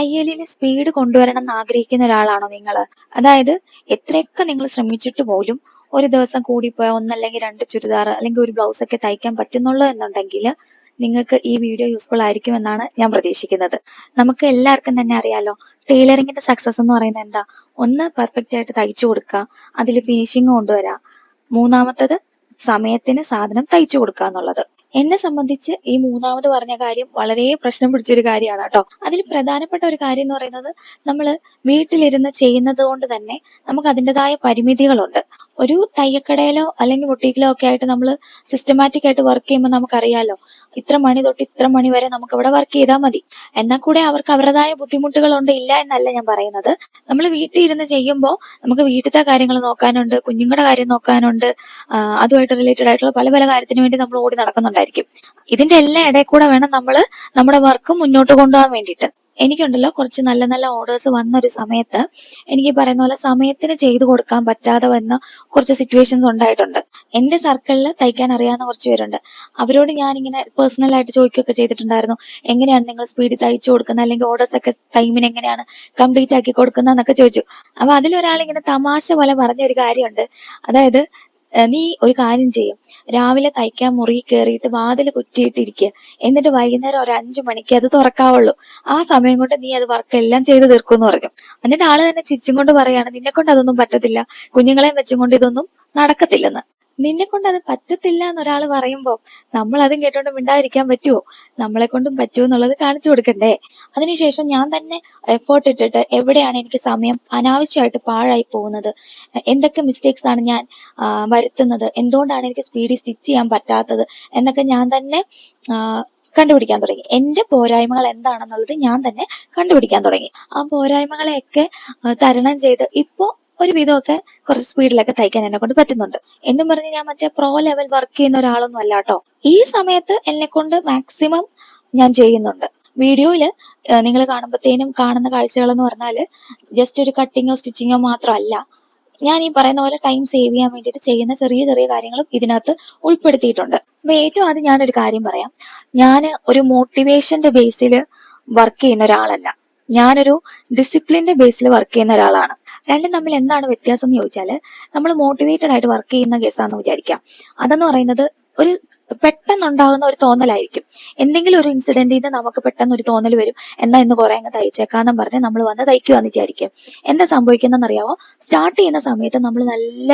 തയ്യലിൽ speed കൊണ്ടുവരണം എന്ന് ആഗ്രഹിക്കുന്ന ഒരാളാണോ നിങ്ങൾ? അതായത് എത്രയൊക്കെ നിങ്ങൾ ശ്രമിച്ചിട്ട് പോലും ഒരു ദിവസം കൂടിപ്പോയ ഒന്നല്ലെങ്കിൽ രണ്ട് ചുരിദാർ അല്ലെങ്കിൽ ഒരു ബ്ലൗസ് ഒക്കെ തയ്ക്കാൻ പറ്റുന്നുള്ളൂ എന്നുണ്ടെങ്കിൽ നിങ്ങൾക്ക് ഈ വീഡിയോ യൂസ്ഫുൾ ആയിരിക്കുമെന്നാണ് ഞാൻ പ്രതീക്ഷിക്കുന്നത്. നമുക്ക് എല്ലാവർക്കും തന്നെ അറിയാലോ, ടൈലറിങ്ങിന്റെ സക്സസ് എന്ന് പറയുന്നത് എന്താ? ഒന്ന് പെർഫെക്റ്റ് ആയിട്ട് തയ്ച്ചു കൊടുക്കുക, അതിൽ ഫിനിഷിങ് കൊണ്ടുവരാ. മൂന്നാമത്തത് സമയത്തിന് സാധനം തയ്ച്ചു കൊടുക്കുക എന്നുള്ളത്. എന്നെ സംബന്ധിച്ച് ഈ മൂന്നാമത് പറഞ്ഞ കാര്യം വളരെ പ്രശ്നം പിടിച്ചൊരു കാര്യമാണ് കേട്ടോ. അതിൽ പ്രധാനപ്പെട്ട ഒരു കാര്യം എന്ന് പറയുന്നത്, നമ്മൾ വീട്ടിലിരുന്ന് ചെയ്യുന്നത് കൊണ്ട് തന്നെ നമുക്ക് അതിൻ്റെതായ പരിമിതികളുണ്ട്. ഒരു തയ്യക്കടയിലോ അല്ലെങ്കിൽ ബൊട്ടീക്കിലോ ഒക്കെ ആയിട്ട് നമ്മൾ സിസ്റ്റമാറ്റിക് ആയിട്ട് വർക്ക് ചെയ്യുമ്പോൾ നമുക്കറിയാലോ, ഇത്ര മണി തൊട്ട് ഇത്ര മണി വരെ നമുക്ക് ഇവിടെ വർക്ക് ചെയ്താൽ മതി. എന്നാൽ കൂടെ അവർക്ക് അവരുടേതായ ബുദ്ധിമുട്ടുകളുണ്ട്, ഇല്ല എന്നല്ല ഞാൻ പറയുന്നത്. നമ്മൾ വീട്ടിൽ ഇരുന്ന് ചെയ്യുമ്പോൾ നമുക്ക് വീട്ടിലത്തെ കാര്യങ്ങൾ നോക്കാനുണ്ട്, കുഞ്ഞുങ്ങളുടെ കാര്യം നോക്കാനുണ്ട്, അതുമായിട്ട് റിലേറ്റഡ് ആയിട്ടുള്ള പല പല കാര്യത്തിന് വേണ്ടി നമ്മൾ ഓടി നടക്കുന്നുണ്ടായിരിക്കും. ഇതിന്റെ എല്ലാം ഇടയിൽ കൂടെ വേണം നമ്മൾ നമ്മുടെ വർക്ക് മുന്നോട്ട് കൊണ്ടുപോകാൻ വേണ്ടിയിട്ട്. എനിക്കുണ്ടല്ലോ കുറച്ച് നല്ല നല്ല ഓർഡേഴ്സ് വന്നൊരു സമയത്ത് എനിക്ക് പറയുന്ന പോലെ സമയത്തിന് ചെയ്തു കൊടുക്കാൻ പറ്റാതെ വന്ന കുറച്ച് സിറ്റുവേഷൻസ് ഉണ്ടായിട്ടുണ്ട്. എന്റെ സർക്കിളിൽ തയ്ക്കാൻ അറിയാവുന്ന കുറച്ച് പേരുണ്ട്. അവരോട് ഞാനിങ്ങനെ പേഴ്സണൽ ആയിട്ട് ചോദിക്കുകയൊക്കെ ചെയ്തിട്ടുണ്ടായിരുന്നു, എങ്ങനെയാണ് നിങ്ങൾ സ്പീഡിൽ തയ്ച്ചു കൊടുക്കുന്നത്, അല്ലെങ്കിൽ ഓർഡേഴ്സ് ഒക്കെ ടൈമിന് എങ്ങനെയാണ് കംപ്ലീറ്റ് ആക്കി കൊടുക്കുന്നതെന്നൊക്കെ ചോദിച്ചു. അപ്പൊ അതിലൊരാളിങ്ങനെ തമാശ പോലെ പറഞ്ഞൊരു കാര്യമുണ്ട്. അതായത്, നീ ഒരു കാര്യം ചെയ്യും, രാവിലെ തയ്ക്കാൻ മുറി കയറിയിട്ട് വാതിൽ കുറ്റിയിട്ടിരിക്കുക, എന്നിട്ട് വൈകുന്നേരം ഒരു 5 മണിക്ക് അത് തുറക്കാവുള്ളൂ. ആ സമയം കൊണ്ട് നീ അത് വർക്ക് എല്ലാം ചെയ്ത് തീർക്കുമെന്ന് പറഞ്ഞു. എന്നിട്ട് ആള് തന്നെ ചിരിച്ചും കൊണ്ട് പറയാണ്, നിന്നെ കൊണ്ട് അതൊന്നും പറ്റത്തില്ല, കുഞ്ഞുങ്ങളെയും വെച്ചും കൊണ്ട് ഇതൊന്നും നടക്കത്തില്ലെന്ന്. നിന്നെ കൊണ്ട് അത് പറ്റത്തില്ല എന്നൊരാൾ പറയുമ്പോൾ നമ്മൾ അതും കേട്ടോണ്ട് മിണ്ടാതിരിക്കാൻ പറ്റുമോ? നമ്മളെ കൊണ്ടും പറ്റുമോ എന്നുള്ളത് കാണിച്ചു കൊടുക്കണ്ടേ? അതിനുശേഷം ഞാൻ തന്നെ എഫേർട്ട് ഇട്ടിട്ട് എവിടെയാണ് എനിക്ക് സമയം അനാവശ്യമായിട്ട് പാഴായി പോകുന്നത്, എന്തൊക്കെ മിസ്റ്റേക്സ് ആണ് ഞാൻ വരുത്തുന്നത്, എന്തുകൊണ്ടാണ് എനിക്ക് സ്പീഡിൽ സ്റ്റിച്ച് ചെയ്യാൻ പറ്റാത്തത് എന്നൊക്കെ ഞാൻ തന്നെ കണ്ടുപിടിക്കാൻ തുടങ്ങി. എന്റെ പോരായ്മകൾ എന്താണെന്നുള്ളത് ഞാൻ തന്നെ കണ്ടുപിടിക്കാൻ തുടങ്ങി. ആ പോരായ്മകളെയൊക്കെ തരണം ചെയ്ത് ഇപ്പോ ഒരു വിധമൊക്കെ കുറച്ച് സ്പീഡിലൊക്കെ തയ്ക്കാൻ എന്നെ കൊണ്ട് പറ്റുന്നുണ്ട്. എന്നും പറഞ്ഞ് ഞാൻ മറ്റേ പ്രോ ലെവൽ വർക്ക് ചെയ്യുന്ന ഒരാളൊന്നും അല്ല കേട്ടോ. ഈ സമയത്ത് എന്നെ കൊണ്ട് മാക്സിമം ഞാൻ ചെയ്യുന്നുണ്ട്. വീഡിയോയില് നിങ്ങൾ കാണുമ്പോഴത്തേനും കാണുന്ന കാഴ്ചകളെന്ന് പറഞ്ഞാല് ജസ്റ്റ് ഒരു കട്ടിങ്ങോ സ്റ്റിച്ചിങ്ങോ മാത്രമല്ല, ഞാൻ ഈ പറയുന്ന പോലെ ടൈം സേവ് ചെയ്യാൻ വേണ്ടിയിട്ട് ചെയ്യുന്ന ചെറിയ ചെറിയ കാര്യങ്ങളും ഇതിനകത്ത് ഉൾപ്പെടുത്തിയിട്ടുണ്ട്. അപ്പൊ ഏറ്റവും ആദ്യം ഞാനൊരു കാര്യം പറയാം, ഞാൻ ഒരു മോട്ടിവേഷന്റെ ബേസിൽ വർക്ക് ചെയ്യുന്ന ഒരാളല്ല, ഞാനൊരു ഡിസിപ്ലിന്റെ ബേസിൽ വർക്ക് ചെയ്യുന്ന ഒരാളാണ്. രണ്ടും തമ്മിൽ എന്താണ് വ്യത്യാസം എന്ന് ചോദിച്ചാൽ, നമ്മൾ മോട്ടിവേറ്റഡ് ആയിട്ട് വർക്ക് ചെയ്യുന്ന കേസാന്ന് വിചാരിക്കാം. അതെന്ന് പറയുന്നത് ഒരു പെട്ടെന്നുണ്ടാകുന്ന ഒരു തോന്നലായിരിക്കും. എന്തെങ്കിലും ഒരു ഇൻസിഡന്റിൽ നിന്ന് നമുക്ക് പെട്ടെന്ന് ഒരു തോന്നൽ വരും, എന്നാ ഇന്ന് കുറെ അങ്ങ് തയ്ച്ചേക്കാന്നും പറഞ്ഞ് നമ്മൾ വന്ന് തയ്ക്കുവാന്ന് വിചാരിക്കും. എന്താ സംഭവിക്കുന്നതെന്ന് അറിയാമോ? സ്റ്റാർട്ട് ചെയ്യുന്ന സമയത്ത് നമ്മൾ നല്ല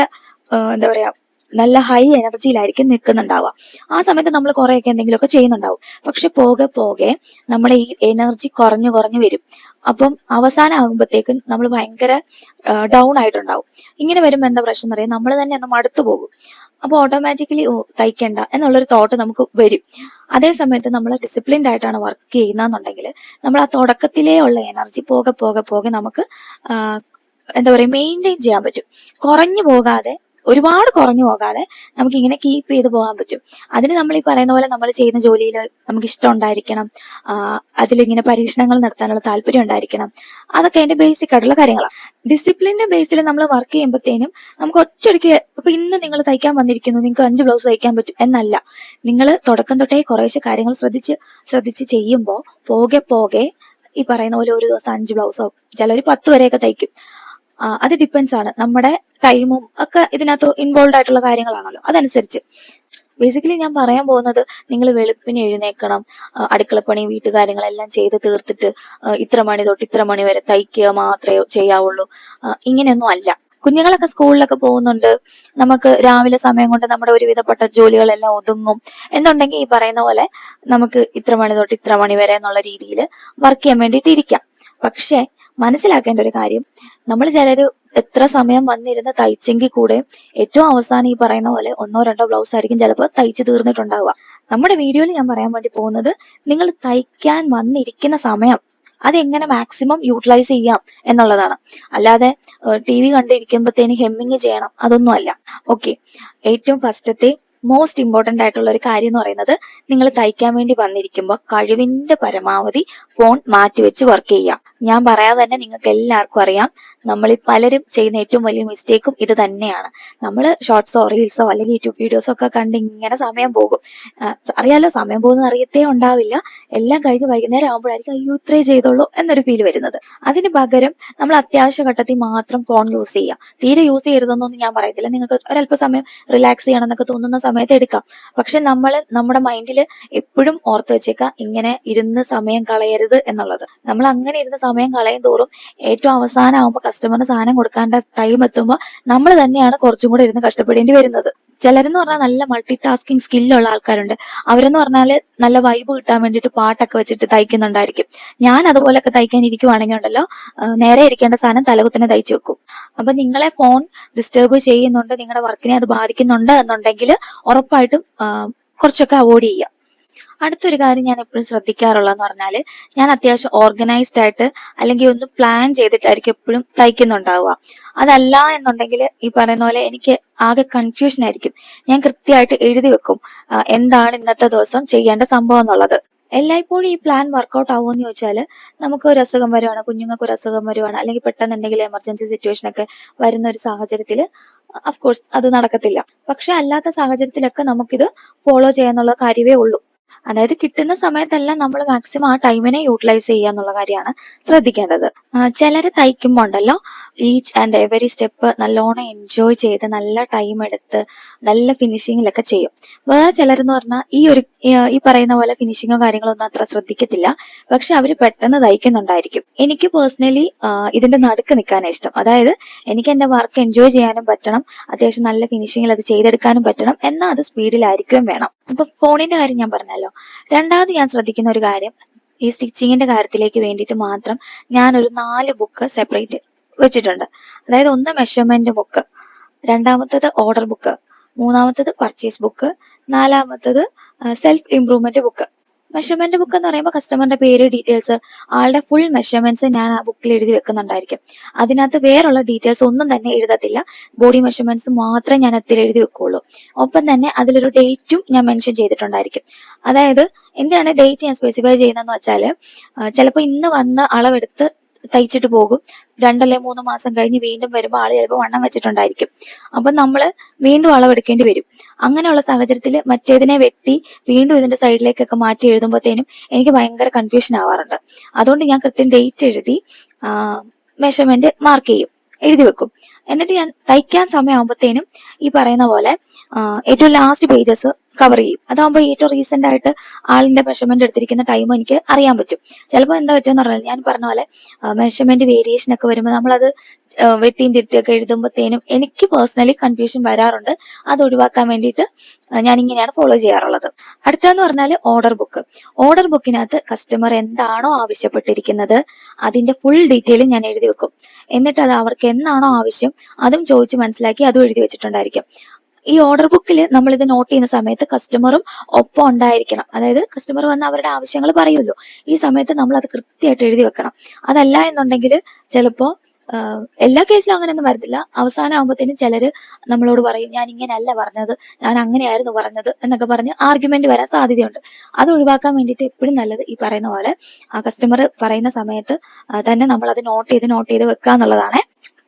എന്താ പറയാ, നല്ല ഹൈ എനർജിയിലായിരിക്കും നിൽക്കുന്നുണ്ടാവുക. ആ സമയത്ത് നമ്മൾ കുറെയൊക്കെ എന്തെങ്കിലുമൊക്കെ ചെയ്യുന്നുണ്ടാവും. പക്ഷെ പോകെ പോകെ നമ്മുടെ ഈ എനർജി കുറഞ്ഞു കുറഞ്ഞു വരും. അപ്പം അവസാനം ആകുമ്പോഴത്തേക്കും നമ്മൾ ഭയങ്കര ഡൗൺ ആയിട്ടുണ്ടാവും. ഇങ്ങനെ വരുമ്പോൾ എന്താ പ്രശ്നം എന്നറിയാം, നമ്മൾ തന്നെ ഒന്ന് മടുത്തു പോകും. അപ്പൊ ഓട്ടോമാറ്റിക്കലി തയ്ക്കണ്ട എന്നുള്ളൊരു തോട്ട് നമുക്ക് വരും. അതേ സമയത്ത് നമ്മൾ ഡിസിപ്ലിൻഡ് ആയിട്ടാണ് വർക്ക് ചെയ്യുന്നതെന്നുണ്ടെങ്കിൽ നമ്മൾ ആ തുടക്കത്തിലേ ഉള്ള എനർജി പോകെ പോകെ പോകെ നമുക്ക് എന്താ പറയുക, മെയിൻറ്റെയിൻ ചെയ്യാൻ പറ്റും. കുറഞ്ഞു പോകാതെ, ഒരുപാട് കുറഞ്ഞു പോകാതെ നമുക്ക് ഇങ്ങനെ കീപ്പ് ചെയ്ത് പോകാൻ പറ്റും. അതിന് നമ്മൾ ഈ പറയുന്ന പോലെ നമ്മൾ ചെയ്യുന്ന ജോലിയിൽ നമുക്ക് ഇഷ്ടം ഉണ്ടായിരിക്കണം, അതിലിങ്ങനെ പരീക്ഷണങ്ങൾ നടത്താനുള്ള താല്പര്യം ഉണ്ടായിരിക്കണം. അതൊക്കെ അതിന്റെ ബേസിക് ആയിട്ടുള്ള കാര്യങ്ങളാണ്. ഡിസിപ്ലിന്റെ ബേസിൽ നമ്മൾ വർക്ക് ചെയ്യുമ്പോഴത്തേനും നമുക്ക് ഒറ്റയടിക്ക്, ഇപ്പൊ ഇന്ന് നിങ്ങൾ തയ്ക്കാൻ വന്നിരിക്കുന്നു, നിങ്ങൾക്ക് 5 ബ്ലൗസ് തയ്ക്കാൻ പറ്റും എന്നല്ല. നിങ്ങൾ തുടക്കം തൊട്ടേ കുറേശ്ശെ കാര്യങ്ങൾ ശ്രദ്ധിച്ച് ചെയ്യുമ്പോൾ പോകെ പോകെ ഈ പറയുന്ന പോലെ ഒരു ദിവസം 5 ബ്ലൗസോ ചിലർ 10 വരെയൊക്കെ തയ്ക്കും. അത് ഡിപ്പെൻസ് ആണ്, നമ്മുടെ ടൈമും ഒക്കെ ഇതിനകത്ത് ഇൻവോൾവ് ആയിട്ടുള്ള കാര്യങ്ങളാണല്ലോ. അതനുസരിച്ച് ബേസിക്കലി ഞാൻ പറയാൻ പോകുന്നത്, നിങ്ങൾ വെളുപ്പിന് എഴുന്നേക്കണം, അടുക്കളപ്പണി വീട്ടുകാര്യങ്ങളെല്ലാം ചെയ്ത് തീർത്തിട്ട് ഇത്ര മണി തൊട്ട് ഇത്ര മണി വരെ തയ്ക്കുക മാത്രമേ ചെയ്യാവുള്ളൂ, ഇങ്ങനെയൊന്നും അല്ല. കുഞ്ഞുങ്ങളൊക്കെ സ്കൂളിലൊക്കെ പോകുന്നുണ്ട്, നമുക്ക് രാവിലെ സമയം കൊണ്ട് നമ്മുടെ ഒരുവിധപ്പെട്ട ജോലികളെല്ലാം ഒതുങ്ങും എന്നുണ്ടെങ്കിൽ ഈ പറയുന്ന പോലെ നമുക്ക് ഇത്ര മണി തൊട്ട് ഇത്ര മണി വരെ എന്നുള്ള രീതിയിൽ വർക്ക് ചെയ്യാൻ വേണ്ടിയിട്ട് ഇരിക്കാം. പക്ഷെ മനസ്സിലാക്കേണ്ട ഒരു കാര്യം, നമ്മൾ ചിലര് എത്ര സമയം വന്നിരുന്ന് തയ്ച്ചെങ്കിൽ കൂടെ ഏറ്റവും അവസാനം ഈ പറയുന്ന പോലെ 1-2 ബ്ലൗസ് ആയിരിക്കും ചിലപ്പോൾ തയ്ച്ചു തീർന്നിട്ടുണ്ടാവുക. നമ്മുടെ വീഡിയോയിൽ ഞാൻ പറയാൻ വേണ്ടി പോകുന്നത്, നിങ്ങൾ തയ്ക്കാൻ വന്നിരിക്കുന്ന സമയം അതെങ്ങനെ മാക്സിമം യൂട്ടിലൈസ് ചെയ്യാം എന്നുള്ളതാണ്. അല്ലാതെ TV കണ്ടിരിക്കുമ്പോഴത്തേന് ഹെമ്മിങ് ചെയ്യണം, അതൊന്നും അല്ല. ഓക്കെ, ഏറ്റവും ഫസ്റ്റത്തെ മോസ്റ്റ് ഇമ്പോർട്ടന്റ് ആയിട്ടുള്ള ഒരു കാര്യം എന്ന് പറയുന്നത്, നിങ്ങൾ തയ്ക്കാൻ വേണ്ടി വന്നിരിക്കുമ്പോൾ കഴിവിന്റെ പരമാവധി ഫോൺ മാറ്റിവെച്ച് വർക്ക് ചെയ്യുക. ഞാൻ പറയാതെ തന്നെ നിങ്ങൾക്ക് എല്ലാവർക്കും അറിയാം, നമ്മളിൽ പലരും ചെയ്യുന്ന ഏറ്റവും വലിയ മിസ്റ്റേക്കും ഇത് തന്നെയാണ്. നമ്മൾ ഷോർട്സോ റീൽസോ അല്ലെങ്കിൽ യൂട്യൂബ് വീഡിയോസോ ഒക്കെ കണ്ട് ഇങ്ങനെ സമയം പോകും. അറിയാലോ, സമയം പോകുന്നത് അറിയത്തേ ഉണ്ടാവില്ല. എല്ലാം കഴിഞ്ഞ് വൈകുന്നേരം ആകുമ്പോഴായിരിക്കും അയ്യോ ഇത്രേ ചെയ്തോളൂ എന്നൊരു ഫീൽ വരുന്നത്. അതിന് പകരം നമ്മൾ അത്യാവശ്യ ഘട്ടത്തിൽ മാത്രം ഫോൺ യൂസ് ചെയ്യുക. തീരെ യൂസ് ചെയ്യരുതെന്നൊന്നും ഞാൻ പറയത്തില്ല. നിങ്ങൾക്ക് ഒരല്പസമയം റിലാക്സ് ചെയ്യണം എന്നൊക്കെ തോന്നുന്ന സമയത്ത് എടുക്കാം. പക്ഷെ നമ്മൾ നമ്മുടെ മൈൻഡിൽ എപ്പോഴും ഓർത്ത് വെച്ചേക്കാം, ഇങ്ങനെ ഇരുന്ന് സമയം കളയരുത് എന്നുള്ളത്. നമ്മൾ അങ്ങനെ ഇരുന്ന് സമയം കളയും തോറും ഏറ്റവും അവസാനം ആകുമ്പോൾ കസ്റ്റമറിന് സാധനം കൊടുക്കാണ്ട ടൈം എത്തുമ്പോൾ നമ്മൾ തന്നെയാണ് കുറച്ചും കൂടെ ഇരുന്ന് കഷ്ടപ്പെടേണ്ടി വരുന്നത്. ചിലരെന്ന് പറഞ്ഞാൽ നല്ല മൾട്ടി ടാസ്കിങ് സ്കില്ലുള്ള ആൾക്കാരുണ്ട്. അവരെന്ന് പറഞ്ഞാൽ നല്ല വൈബ് കിട്ടാൻ വേണ്ടിയിട്ട് പാട്ടൊക്കെ വെച്ചിട്ട് തയ്ക്കുന്നുണ്ടായിരിക്കും. ഞാൻ അതുപോലൊക്കെ തയ്ക്കാൻ ഇരിക്കുവാണെങ്കിൽ ഉണ്ടല്ലോ, നേരെ ഇരിക്കേണ്ട സാധനം തലകുത്തനെ തയ്ച്ചു വെക്കും. അപ്പൊ നിങ്ങളെ ഫോൺ ഡിസ്റ്റർബ് ചെയ്യുന്നുണ്ട്, നിങ്ങളുടെ വർക്കിനെ അത് ബാധിക്കുന്നുണ്ട് എന്നുണ്ടെങ്കിൽ ഉറപ്പായിട്ടും കുറച്ചൊക്കെ അവോയ്ഡ് ചെയ്യുക. അടുത്തൊരു കാര്യം ഞാൻ എപ്പോഴും ശ്രദ്ധിക്കാറുള്ളതെന്ന് പറഞ്ഞാൽ, ഞാൻ അത്യാവശ്യം ഓർഗനൈസ്ഡ് ആയിട്ട് അല്ലെങ്കിൽ ഒന്ന് പ്ലാൻ ചെയ്തിട്ടായിരിക്കും എപ്പോഴും തയ്ക്കുന്നുണ്ടാവുക. അതല്ല എന്നുണ്ടെങ്കിൽ ഈ പറയുന്ന പോലെ എനിക്ക് ആകെ കൺഫ്യൂഷൻ ആയിരിക്കും. ഞാൻ കൃത്യമായിട്ട് എഴുതി വെക്കും എന്താണ് ഇന്നത്തെ ദിവസം ചെയ്യേണ്ട സംഭവം എന്നുള്ളത്. എല്ലായ്പ്പോഴും ഈ പ്ലാൻ വർക്കൗട്ട് ആവുമെന്ന് ചോദിച്ചാൽ, നമുക്ക് ഒരു അസുഖം വരുവാണ്, കുഞ്ഞുങ്ങൾക്ക് ഒരു അസുഖം വരുവാണ്, അല്ലെങ്കിൽ പെട്ടെന്ന് എന്തെങ്കിലും എമർജൻസി സിറ്റുവേഷൻ ഒക്കെ വരുന്ന ഒരു സാഹചര്യത്തിൽ അഫ്കോഴ്സ് അത് നടക്കത്തില്ല. പക്ഷെ അല്ലാത്ത സാഹചര്യത്തിലൊക്കെ നമുക്കിത് ഫോളോ ചെയ്യാന്നുള്ള കാര്യമേ ഉള്ളൂ. അതായത് കിട്ടുന്ന സമയത്തെല്ലാം നമ്മൾ മാക്സിമം ആ ടൈമിനെ യൂട്ടിലൈസ് ചെയ്യുക എന്നുള്ള കാര്യമാണ് ശ്രദ്ധിക്കേണ്ടത്. ചിലര് തയ്ക്കുമ്പോൾ ഉണ്ടല്ലോ, ഈച്ച് ആൻഡ് എവറി സ്റ്റെപ്പ് നല്ലോണം എൻജോയ് ചെയ്ത് നല്ല ടൈം എടുത്ത് നല്ല ഫിനിഷിങ്ങിലൊക്കെ ചെയ്യും. വേറെ ചിലരെന്ന് പറഞ്ഞാൽ ഈ പറയുന്ന പോലെ ഫിനിഷിങ്ങോ കാര്യങ്ങളോ ഒന്നും അത്ര ശ്രദ്ധിക്കത്തില്ല. പക്ഷെ അവർ പെട്ടെന്ന് തയ്ക്കുന്നുണ്ടായിരിക്കും. എനിക്ക് പേഴ്സണലി ഇതിന്റെ നടുക്ക് നിൽക്കാനാണ് ഇഷ്ടം. അതായത് എനിക്ക് എന്റെ വർക്ക് എൻജോയ് ചെയ്യാനും പറ്റണം, അത്യാവശ്യം നല്ല ഫിനിഷിങ്ങിൽ അത് ചെയ്തെടുക്കാനും പറ്റണം, എന്നാൽ അത് സ്പീഡിലായിരിക്കും വേണം. ഇപ്പൊ ഫോണിന്റെ കാര്യം ഞാൻ പറഞ്ഞല്ലോ. രണ്ടാമത് ഞാൻ ശ്രദ്ധിക്കുന്ന ഒരു കാര്യം, ഈ സ്റ്റിച്ചിങ്ങിന്റെ കാര്യത്തിലേക്ക് വേണ്ടിയിട്ട് മാത്രം ഞാനൊരു 4 ബുക്ക് സെപ്പറേറ്റ് വെച്ചിട്ടുണ്ട്. അതായത് ഒന്ന് മെഷർമെന്റ് ബുക്ക്, രണ്ടാമത്തത് ഓർഡർ ബുക്ക്, മൂന്നാമത്തത് പർച്ചേസ് ബുക്ക്, നാലാമത്തത് self improvement book. Measurement book എന്ന് പറയുമ്പോൾ കസ്റ്റമറിന്റെ പേര്, ഡീറ്റെയിൽസ്, ആളുടെ ഫുൾ മെഷർമെന്റ്സ് ഞാൻ ആ ബുക്കിൽ എഴുതി വെക്കുന്നുണ്ടായിരിക്കും. അതിനകത്ത് വേറുള്ള ഡീറ്റെയിൽസ് ഒന്നും തന്നെ എഴുതത്തില്ല. ബോഡി മെഷർമെന്റ്സ് മാത്രമേ ഞാൻ അതിൽ എഴുതി വെക്കുള്ളൂ. ഒപ്പം തന്നെ അതിലൊരു ഡേറ്റും ഞാൻ മെൻഷൻ ചെയ്തിട്ടുണ്ടായിരിക്കും. അതായത് എന്തിനാണ് ഡേറ്റ് ഞാൻ സ്പെസിഫൈ ചെയ്യുന്നതെന്ന് വെച്ചാൽ, ചിലപ്പോൾ ഇന്ന് വന്ന് അളവെടുത്ത് തയ്ച്ചിട്ട് പോകും, 2 അല്ലെങ്കിൽ 3 മാസം കഴിഞ്ഞ് വീണ്ടും വരുമ്പോൾ ആള് ചിലപ്പോൾ വണ്ണം വെച്ചിട്ടുണ്ടായിരിക്കും. അപ്പൊ നമ്മൾ വീണ്ടും അളവെടുക്കേണ്ടി വരും. അങ്ങനെയുള്ള സാഹചര്യത്തിൽ മറ്റേതിനെ വെട്ടി വീണ്ടും ഇതിന്റെ സൈഡിലേക്കൊക്കെ മാറ്റി എഴുതുമ്പോഴത്തേനും എനിക്ക് ഭയങ്കര കൺഫ്യൂഷൻ ആവാറുണ്ട്. അതുകൊണ്ട് ഞാൻ കൃത്യം ഡേറ്റ് എഴുതി മെഷർമെന്റ് മാർക്ക് ചെയ്യും, എഴുതി വെക്കും. എന്നിട്ട് ഞാൻ തയ്ക്കാൻ സമയമാകുമ്പോഴത്തേനും ഈ പറയുന്ന പോലെ ഏറ്റവും ലാസ്റ്റ് പേജസ് കവർ ചെയ്യും. അതാകുമ്പോൾ ഏറ്റവും റീസെന്റ് ആയിട്ട് ആളിന്റെ മെഷർമെന്റ് എടുത്തിരിക്കുന്ന ടൈം എനിക്ക് അറിയാൻ പറ്റും. ചിലപ്പോൾ എന്താ പറ്റുമെന്ന് പറഞ്ഞാൽ, ഞാൻ പറഞ്ഞ പോലെ മെഷർമെന്റ് വേരിയേഷൻ ഒക്കെ വരുമ്പോൾ നമ്മളത് വെട്ടിയും തിരുത്തിയൊക്കെ എഴുതുമ്പോഴത്തേനും എനിക്ക് പേഴ്സണലി കൺഫ്യൂഷൻ വരാറുണ്ട്. അത് ഒഴിവാക്കാൻ വേണ്ടിയിട്ട് ഞാൻ ഇങ്ങനെയാണ് ഫോളോ ചെയ്യാറുള്ളത്. അടുത്തതെന്ന് പറഞ്ഞാൽ ഓർഡർ ബുക്ക്. ഓർഡർ ബുക്കിനകത്ത് കസ്റ്റമർ എന്താണോ ആവശ്യപ്പെട്ടിരിക്കുന്നത് അതിന്റെ ഫുൾ ഡീറ്റെയിൽ ഞാൻ എഴുതി വെക്കും. എന്നിട്ട് അത് അവർക്ക് എന്നാണോ ആവശ്യം അതും ചോദിച്ച് മനസ്സിലാക്കി അതും എഴുതി വെച്ചിട്ടുണ്ടായിരിക്കും. ഈ ഓർഡർ ബുക്കിൽ നമ്മൾ ഇത് നോട്ട് ചെയ്യുന്ന സമയത്ത് കസ്റ്റമറും ഒപ്പം ഉണ്ടായിരിക്കണം. അതായത് കസ്റ്റമർ വന്ന് അവരുടെ ആവശ്യങ്ങൾ പറയുമല്ലോ, ഈ സമയത്ത് നമ്മൾ അത് കൃത്യമായിട്ട് എഴുതി വെക്കണം. അതല്ല എന്നുണ്ടെങ്കിൽ ചിലപ്പോ എല്ലാ കേസിലും അങ്ങനെയൊന്നും വരത്തില്ല. അവസാനം ആകുമ്പോഴത്തേനും ചിലര് നമ്മളോട് പറയും, ഞാൻ ഇങ്ങനെയല്ല പറഞ്ഞത്, ഞാൻ അങ്ങനെയായിരുന്നു പറഞ്ഞത് എന്നൊക്കെ പറഞ്ഞ് ആർഗ്യുമെന്റ് വരാൻ സാധ്യതയുണ്ട്. അത് ഒഴിവാക്കാൻ വേണ്ടിയിട്ട് എപ്പോഴും നല്ലത് ഈ പറയുന്ന പോലെ ആ കസ്റ്റമർ പറയുന്ന സമയത്ത് തന്നെ നമ്മൾ അത് നോട്ട് ചെയ്ത് വെക്കുക എന്നുള്ളതാണ്.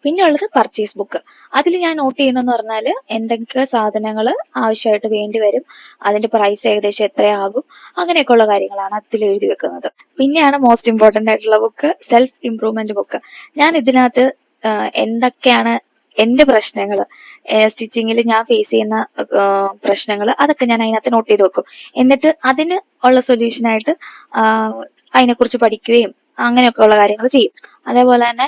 പിന്നെ ഉള്ളത് പർച്ചേസ് ബുക്ക്. അതിൽ ഞാൻ നോട്ട് ചെയ്യുന്നതെന്ന് പറഞ്ഞാൽ എന്തൊക്കെ സാധനങ്ങൾ ആവശ്യമായിട്ട് വേണ്ടി വരും, അതിന്റെ പ്രൈസ് ഏകദേശം എത്രയാകും, അങ്ങനെയൊക്കെയുള്ള കാര്യങ്ങളാണ് അതിൽ എഴുതി വെക്കുന്നത്. പിന്നെയാണ് മോസ്റ്റ് ഇമ്പോർട്ടന്റ് ആയിട്ടുള്ള ബുക്ക്, സെൽഫ് ഇംപ്രൂവ്മെന്റ് ബുക്ക്. ഞാൻ ഇതിനകത്ത് എന്തൊക്കെയാണ് എന്റെ പ്രശ്നങ്ങൾ, സ്റ്റിച്ചിങ്ങിൽ ഞാൻ ഫേസ് ചെയ്യുന്ന പ്രശ്നങ്ങൾ, അതൊക്കെ ഞാൻ അതിനകത്ത് നോട്ട് ചെയ്ത് വെക്കും. എന്നിട്ട് അതിന് ഉള്ള സൊല്യൂഷനായിട്ട് അതിനെക്കുറിച്ച് പഠിക്കുകയും അങ്ങനെയൊക്കെ ഉള്ള കാര്യങ്ങൾ ചെയ്യും. അതേപോലെ തന്നെ